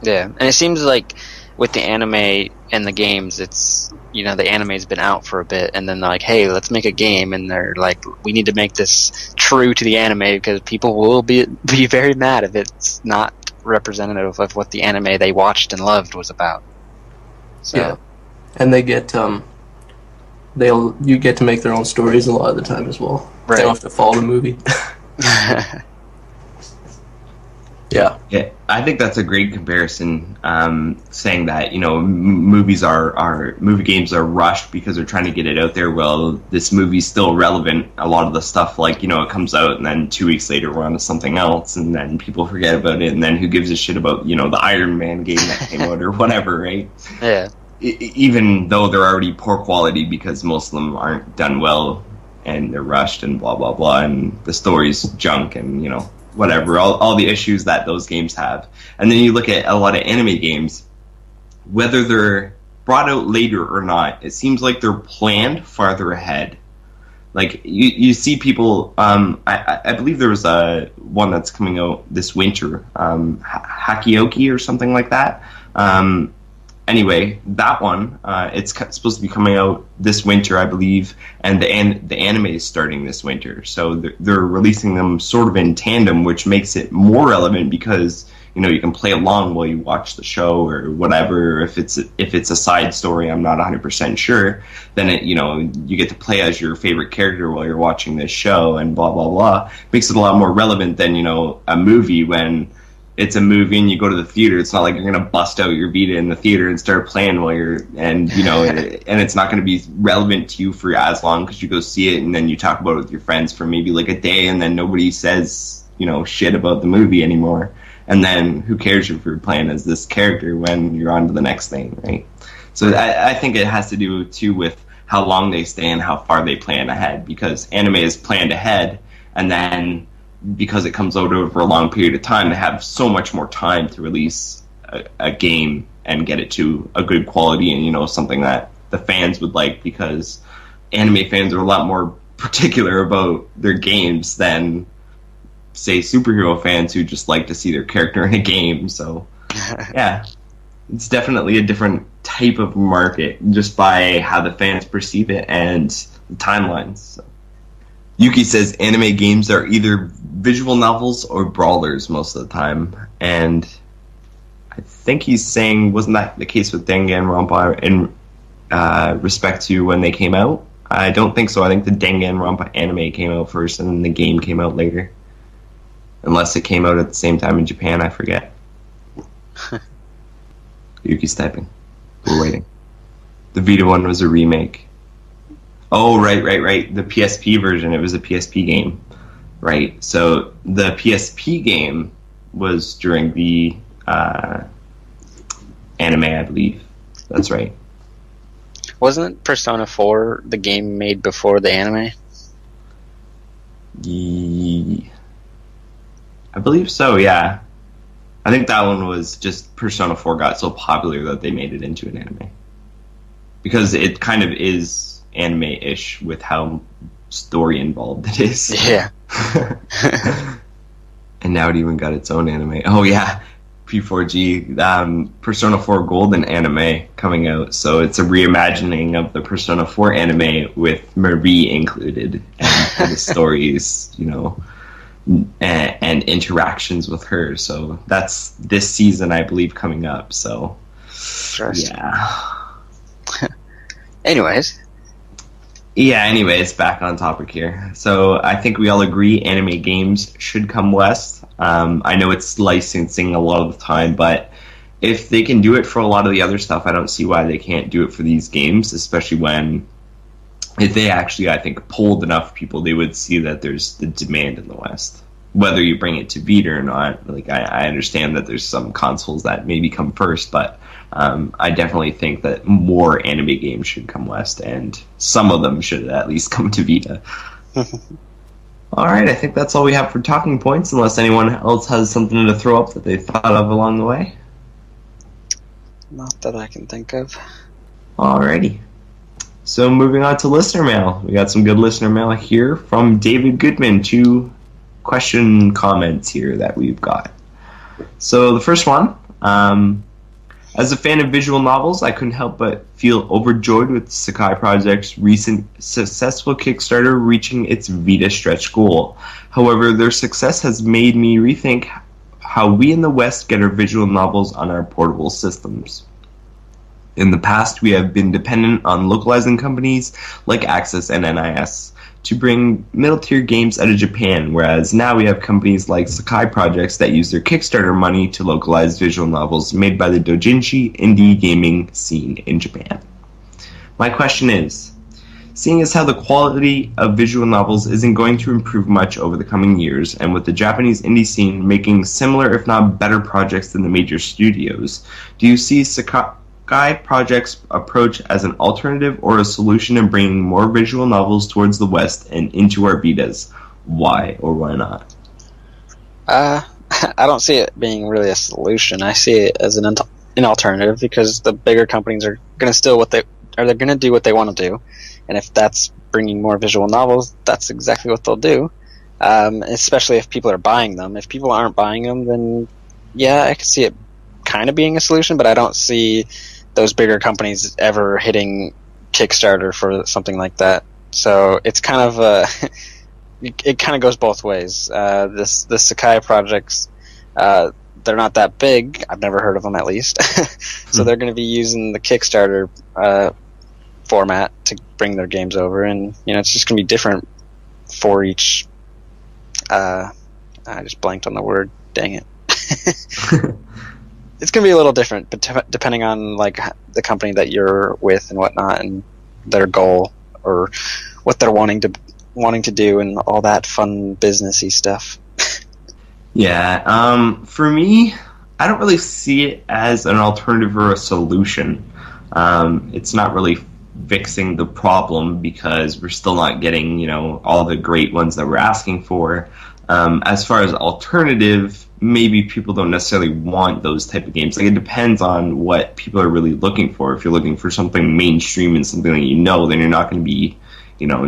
Yeah, and it seems like with the anime and the games, it's the anime's been out for a bit, and then they're like, hey, let's make a game, and they're like, we need to make this true to the anime because people will be very mad if it's not representative of what the anime they watched and loved was about. So. Yeah, and they get you get to make their own stories a lot of the time as well. Right. They don't have to follow the movie. Yeah, I think that's a great comparison. Saying that movie games are rushed because they're trying to get it out there. Well, this movie's still relevant. A lot of the stuff, it comes out and then 2 weeks later we're on to something else, and then people forget about it. And then who gives a shit about the Iron Man game that came out or whatever, right? Yeah. Even though they're already poor quality because most of them aren't done well and they're rushed and blah blah blah, and the story's junk and whatever, all the issues that those games have. And then you look at a lot of anime games, whether they're brought out later or not, it seems like they're planned farther ahead. Like, you see people, I believe there was one that's coming out this winter, Hakioki or something like that. Anyway, that one, it's supposed to be coming out this winter, I believe, and the anime is starting this winter. So they're releasing them sort of in tandem, which makes it more relevant because, you can play along while you watch the show or whatever. If it's a side story, I'm not 100% sure. Then you get to play as your favorite character while you're watching this show and blah blah blah. Makes it a lot more relevant than a movie. When it's a movie and you go to the theater, it's not like you're gonna bust out your Vita in the theater and start playing while and it's not gonna be relevant to you for as long because you go see it and then you talk about it with your friends for maybe like a day and then nobody says shit about the movie anymore. And then who cares if you're playing as this character when you're on to the next thing, right? So I think it has to do too with how long they stay and how far they plan ahead, because anime is planned ahead, and then because it comes out over a long period of time, they have so much more time to release a game and get it to a good quality and something that the fans would like, because anime fans are a lot more particular about their games than say superhero fans who just like to see their character in a game. So yeah, it's definitely a different type of market just by how the fans perceive it and the timelines. So. Yuki says anime games are either visual novels or brawlers most of the time, and I think he's saying, wasn't that the case with Danganronpa in respect to when they came out? I don't think so. I think the Danganronpa anime came out first and then the game came out later. Unless it came out at the same time in Japan, I forget. Yuki's typing. We're waiting. The Vita one was a remake. Oh, right. The PSP version, it was a PSP game. Right, so the PSP game was during the anime, I believe. That's right. Wasn't Persona 4 the game made before the anime? I believe so, yeah. I think that one was just Persona 4 got so popular that they made it into an anime. Because it kind of is anime-ish with how story involved it is. Yeah. And now it even got its own anime. Oh, yeah. P4G, Persona 4 Golden anime coming out. So it's a reimagining of the Persona 4 anime with Marie included. And the stories, and interactions with her. So that's this season, I believe, coming up. So, yeah. Anyways, back on topic here. So I think we all agree anime games should come west. I know it's licensing a lot of the time, but if they can do it for a lot of the other stuff, I don't see why they can't do it for these games, especially when if they actually, I think, polled enough people, they would see that there's the demand in the West. Whether you bring it to Vita or not, like I understand that there's some consoles that maybe come first, but I definitely think that more anime games should come west, and some of them should at least come to Vita. All right, I think that's all we have for talking points, unless anyone else has something to throw up that they thought of along the way. Not that I can think of. Alrighty. So moving on to listener mail. We got some good listener mail here from David Goodman. 2 question comments here that we've got. So the first one, as a fan of visual novels, I couldn't help but feel overjoyed with Sakai Project's recent successful Kickstarter reaching its Vita stretch goal. However, their success has made me rethink how we in the West get our visual novels on our portable systems. In the past, we have been dependent on localizing companies like Access and NIS to bring middle-tier games out of Japan, whereas now we have companies like Sakai Projects that use their Kickstarter money to localize visual novels made by the doujinshi indie gaming scene in Japan. My question is, seeing as how the quality of visual novels isn't going to improve much over the coming years, and with the Japanese indie scene making similar if not better projects than the major studios, do you see Sakai Project's approach as an alternative or a solution in bringing more visual novels towards the West and into our Vitas? Why or why not? I don't see it being really a solution. I see it as an alternative, because the bigger companies are going to they're going to do what they want to do, and if that's bringing more visual novels, that's exactly what they'll do. Especially if people are buying them. If people aren't buying them, then yeah, I can see it kind of being a solution, but I don't see those bigger companies ever hitting Kickstarter for something like that. So it's kind of it kind of goes both ways. The Sakai projects, they're not that big. I've never heard of them, at least. So they're going to be using the Kickstarter format to bring their games over, and it's just going to be different for each. I just blanked on the word. Dang it. It's going to be a little different, but depending on like the company that you're with and whatnot, and their goal or what they're wanting to do, and all that fun businessy stuff. Yeah, for me, I don't really see it as an alternative or a solution. It's not really fixing the problem because we're still not getting, all the great ones that we're asking for. As far as alternative, maybe people don't necessarily want those type of games. Like, it depends on what people are really looking for. If you're looking for something mainstream and something that then you're not going to be,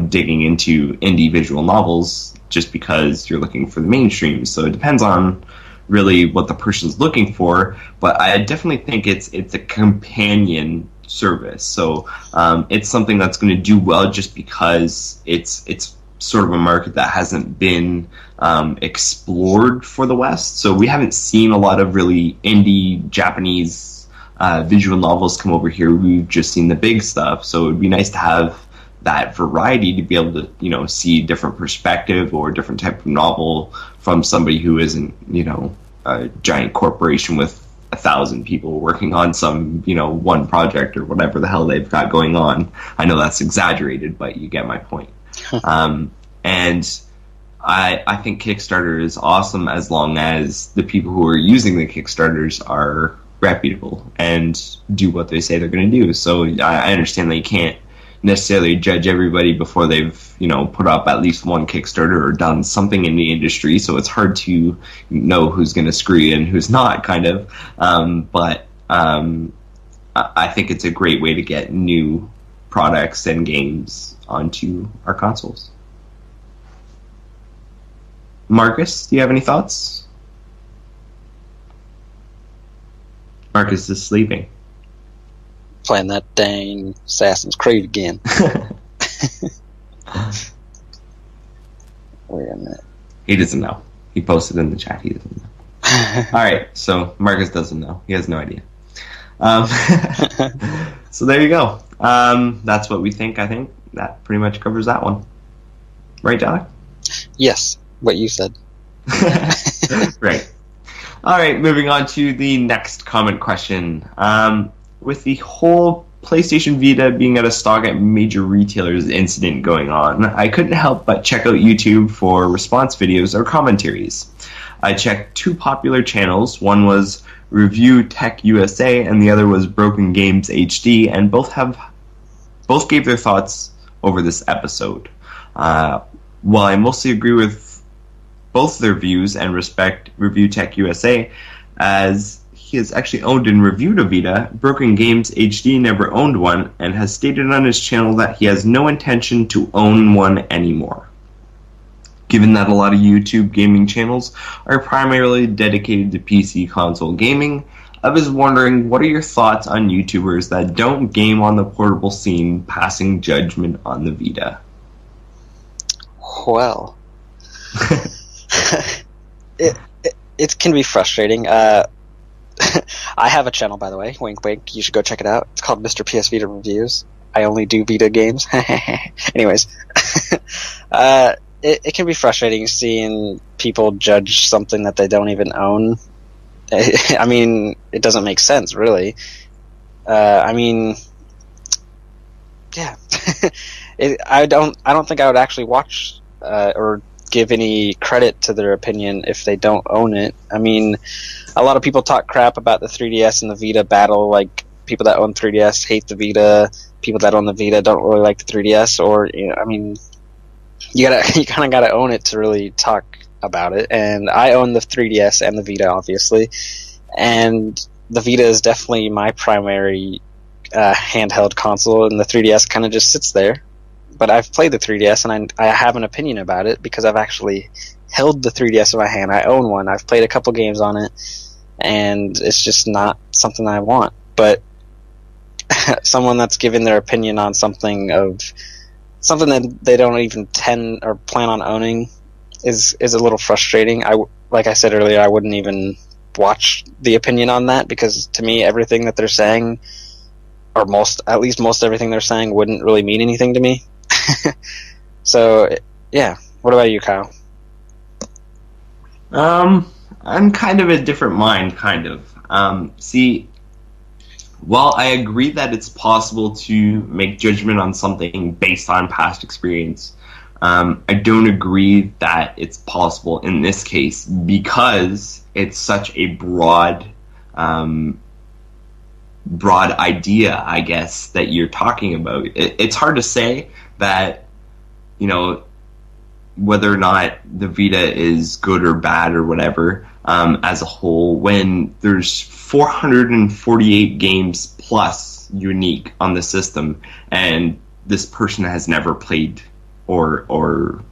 digging into indie visual novels just because you're looking for the mainstream. So it depends on really what the person's looking for. But I definitely think it's a companion service. So it's something that's going to do well just because it's sort of a market that hasn't been explored for the West. So we haven't seen a lot of really indie Japanese visual novels come over here. We've just seen the big stuff. So it would be nice to have that variety to be able to, see different perspective or different type of novel from somebody who isn't, a giant corporation with 1,000 people working on some, one project or whatever the hell they've got going on. I know that's exaggerated, but you get my point. And I think Kickstarter is awesome as long as the people who are using the Kickstarters are reputable and do what they say they're going to do. So I understand that you can't necessarily judge everybody before they've put up at least one Kickstarter or done something in the industry, so it's hard to know who's going to screw you and who's not, kind of. But I think it's a great way to get new products and games onto our consoles. Marcus, do you have any thoughts? Marcus is sleeping. Playing that dang Assassin's Creed again. Wait a minute. He doesn't know. He posted in the chat. He doesn't know. Alright, so Marcus doesn't know. He has no idea. So there you go. That's what we think. I think that pretty much covers that one. Right, Tyler? Yes, what you said. Right. Alright, moving on to the next comment question. With the whole PlayStation Vita being out of stock at major retailers incident going on, I couldn't help but check out YouTube for response videos or commentaries. I checked two popular channels. One was Review Tech USA and the other was Broken Games HD, and both gave their thoughts over this episode. While I mostly agree with both their views and respect Review Tech USA, as he has actually owned and reviewed a Vita, Broken Games HD never owned one and has stated on his channel that he has no intention to own one anymore. Given that a lot of YouTube gaming channels are primarily dedicated to PC console gaming, I was wondering, what are your thoughts on YouTubers that don't game on the portable scene passing judgment on the Vita? Well, it can be frustrating. I have a channel, by the way. Wink, wink. You should go check it out. It's called Mr. PS Vita Reviews. I only do Vita games. Anyways, it can be frustrating seeing people judge something that they don't even own. I mean, it doesn't make sense, really. I mean, yeah. I don't think I would actually watch or give any credit to their opinion if they don't own it. I mean, a lot of people talk crap about the 3DS and the Vita battle, like people that own 3DS hate the Vita, people that own the Vita don't really like the 3DS, or I mean, you kind of gotta own it to really talk about it. And I own the 3DS and the Vita, obviously, and the Vita is definitely my primary handheld console, and the 3DS kind of just sits there. But I've played the 3DS, and I have an opinion about it because I've actually held the 3DS in my hand. I own one. I've played a couple games on it, and it's just not something I want. But someone that's giving their opinion on something that they don't even tend or plan on owning is a little frustrating. Like I said earlier, I wouldn't even watch the opinion on that, because to me everything that they're saying, or most everything they're saying, wouldn't really mean anything to me. So yeah, what about you, Kyle? I'm kind of a different mind, kind of. See, while I agree that it's possible to make judgment on something based on past experience, I don't agree that it's possible in this case, because it's such a broad idea, I guess, that you're talking about. It's hard to say that, whether or not the Vita is good or bad or whatever, as a whole, when there's 448 games plus unique on the system, and this person has never played, or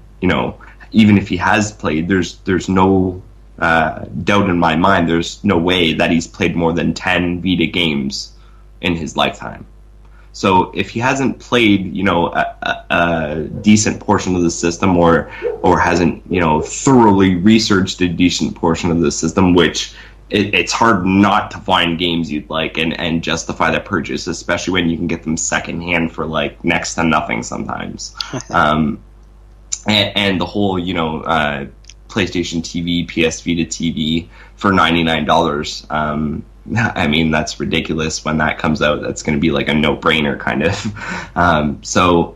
even if he has played, there's no doubt in my mind, there's no way that he's played more than 10 Vita games in his lifetime. So if he hasn't played, a decent portion of the system, or hasn't, thoroughly researched a decent portion of the system, which it's hard not to find games you'd like and justify the purchase, especially when you can get them secondhand for like next to nothing sometimes. And the whole, PlayStation TV, PS Vita TV for $99. I mean, that's ridiculous. When that comes out, that's going to be like a no-brainer kind of. So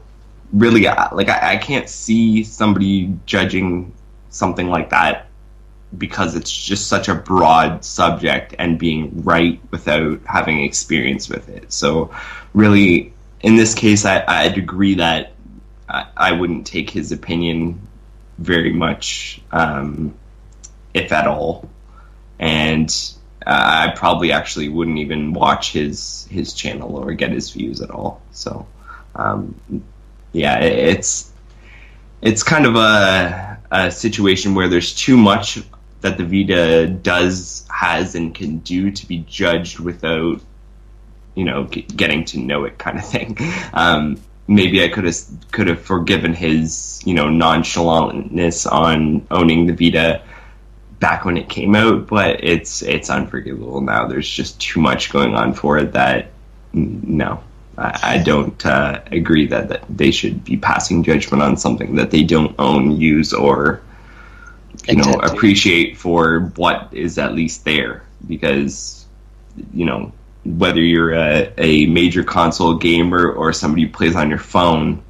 really, I can't see somebody judging something like that, because it's just such a broad subject and being right without having experience with it. So really, in this case, I'd agree that I wouldn't take his opinion very much, if at all. And I probably actually wouldn't even watch his channel or get his views at all. So, yeah, it's kind of a situation where there's too much that the Vita has, and can do to be judged without, getting to know it, kind of thing. Maybe I could have forgiven his, nonchalantness on owning the Vita back when it came out, but it's unforgivable now. There's just too much going on for it that, no, I don't agree that they should be passing judgment on something that they don't own, use, or appreciate for what is at least there. Because, whether you're a major console gamer or somebody who plays on your phone,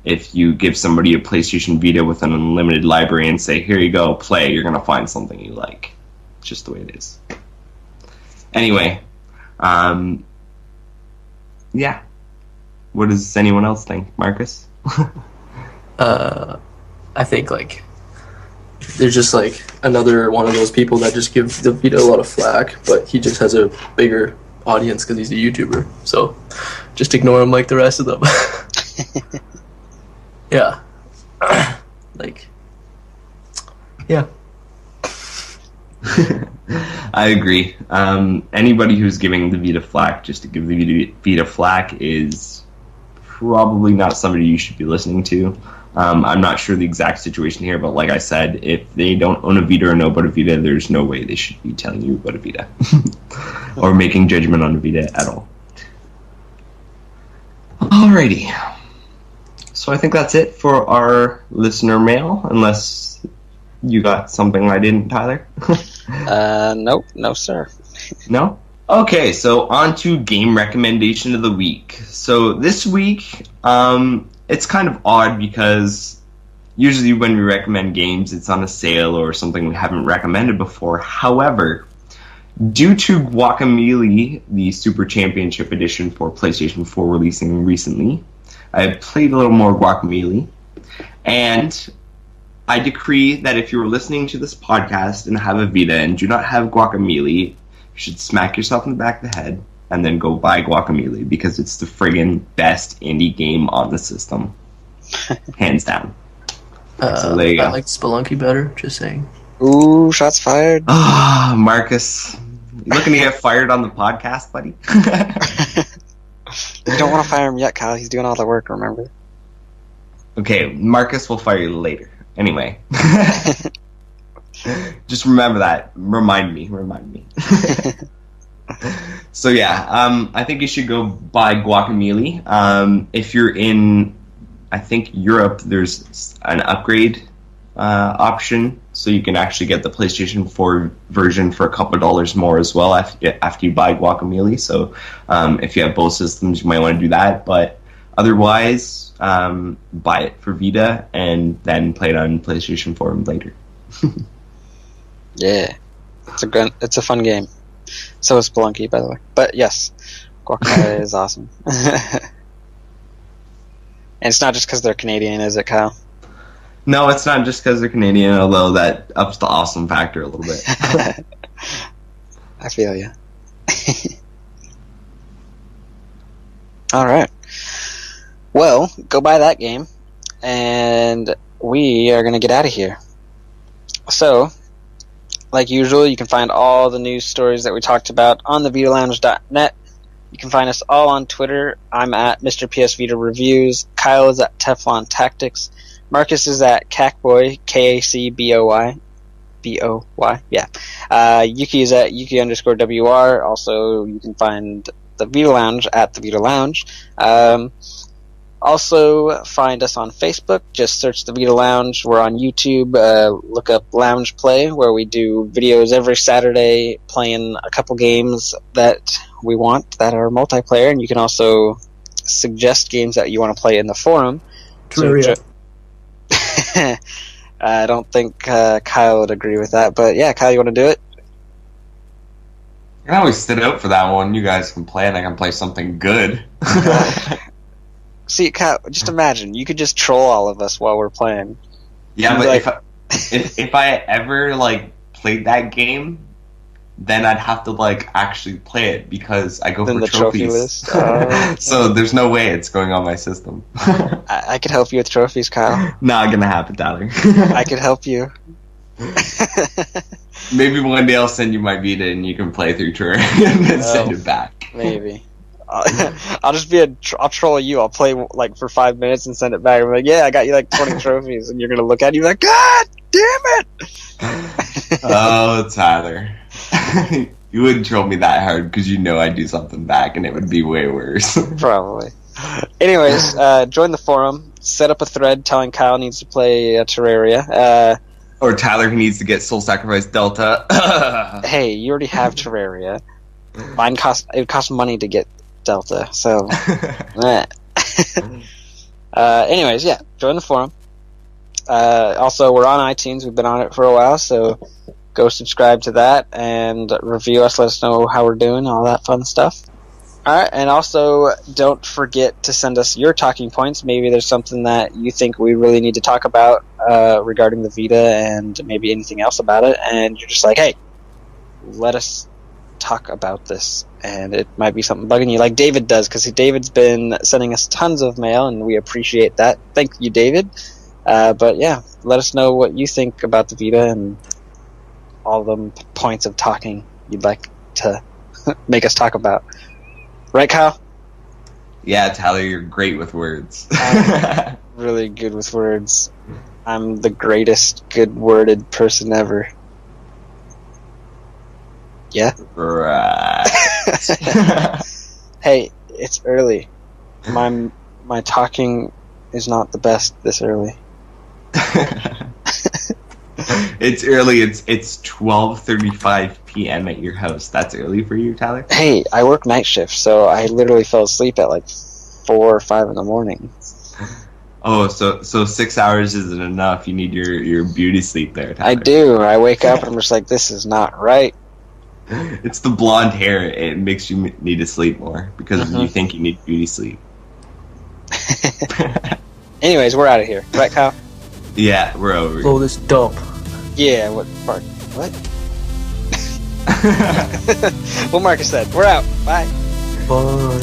if you give somebody a PlayStation Vita with an unlimited library and say, here you go, play, you're going to find something you like. It's just the way it is. Anyway, yeah. What does anyone else think? Marcus? I think, they're just, another one of those people that just give the Vita a lot of flack, but he just has a bigger audience because he's a YouTuber. So just ignore him like the rest of them. Yeah. Yeah. I agree. Anybody who's giving the Vita flack just to give the Vita flack is probably not somebody you should be listening to. I'm not sure the exact situation here, but like I said, if they don't own a Vita or know about a Vita, there's no way they should be telling you about a Vita or making judgment on a Vita at all. Alrighty. So I think that's it for our listener mail, unless you got something I didn't, Tyler. Nope, no sir. No? Okay, so on to game recommendation of the week. So this week, it's kind of odd because usually when we recommend games, it's on a sale or something we haven't recommended before. However, due to Guacamelee, the Super Championship Edition for PlayStation 4 releasing recently, I played a little more Guacamelee, and I decree that if you're listening to this podcast and have a Vita and do not have Guacamelee, you should smack yourself in the back of the head and then go buy Guacamelee, because it's the friggin' best indie game on the system. Hands down. So there you go. I like Spelunky better, just saying. Ooh, shots fired. Ah, Marcus. You looking to get fired on the podcast, buddy? You don't want to fire him yet, Kyle. He's doing all the work, remember? Okay, Marcus will fire you later. Anyway. Just remember that. Remind me. So yeah, I think you should go buy Guacamole. If you're in, I think Europe, there's an upgrade option, so you can actually get the PlayStation 4 version for a couple of dollars more as well after you buy Guacamole. So if you have both systems, you might want to do that. But otherwise, buy it for Vita and then play it on PlayStation 4 later. Yeah, it's a fun game. So is Spelunky, by the way. But yes, Guacamole is awesome. And it's not just because they're Canadian, is it, Kyle? No, it's not just because they're Canadian, although that ups the awesome factor a little bit. I feel you. All right. Well, go buy that game, and we are going to get out of here. So, like usual, you can find all the news stories that we talked about on the VitaLounge.net. You can find us all on Twitter. I'm at Mr. PS Vita Reviews. Kyle is at Teflon Tactics. Marcus is at Cacboy, Kacboy, B-O-Y, yeah. Yuki is at Yuki_WR. Also, you can find the Vita Lounge at the Vita Lounge. Also, find us on Facebook. Just search the Vita Lounge. We're on YouTube. Look up Lounge Play, where we do videos every Saturday playing a couple games that we want that are multiplayer. And you can also suggest games that you want to play in the forum. Terraria. I don't think Kyle would agree with that. But yeah, Kyle, you want to do it? I always stood out for that one. You guys can play, and I can play something good. See, Kyle, just imagine you could just troll all of us while we're playing. Yeah, but like, if I ever played that game, then I'd have to actually play it because I go for the trophy trophies. list. So there's no way it's going on my system. I could help you with trophies, Kyle. Not gonna happen, Tyler. I could help you. Maybe one day I'll send you my Vita and you can play through Terraria and then send it back. Maybe. I'll just I'll troll you. I'll play for 5 minutes and send it back. I'm like, yeah, I got you 20 trophies, and you're gonna look at it, you're like, God damn it! Oh, Tyler, you wouldn't troll me that hard because you know I'd do something back and it would be way worse. Probably. Anyways, join the forum. Set up a thread telling Kyle needs to play Terraria. Or Tyler who needs to get Soul Sacrifice Delta. Hey, you already have Terraria. It would cost money to get Delta, so anyways, yeah, join the forum. Also, we're on iTunes. We've been on it for a while, so go subscribe to that and review us. Let us know how we're doing, all that fun stuff. Alright, and also don't forget to send us your talking points. Maybe there's something that you think we really need to talk about regarding the Vita and maybe anything else about it, and you're just like, hey, let us talk about this, and it might be something bugging you, like David does, because David's been sending us tons of mail, and we appreciate that. Thank you, David. But yeah, let us know what you think about the Vita and all the points of talking you'd like to make us talk about. Right, Kyle? Yeah, Tyler, you're great with words. I'm really good with words. I'm the greatest good-worded person ever. Yeah? Right. Hey, it's early. My talking is not the best this early. It's early. It's 12:35 p.m. at your house. That's early for you, Tyler? Hey, I work night shift, so I literally fell asleep at 4 or 5 in the morning. Oh, so 6 hours isn't enough. You need your beauty sleep there, Tyler. I do. I wake up and I'm just like, this is not right. It's the blonde hair. It makes you need to sleep more because you think you need beauty sleep. Anyways, we're out of here. Right, Kyle? Yeah, we're over. Blow this dump. Yeah, what? What Marcus said. We're out. Bye. Bye.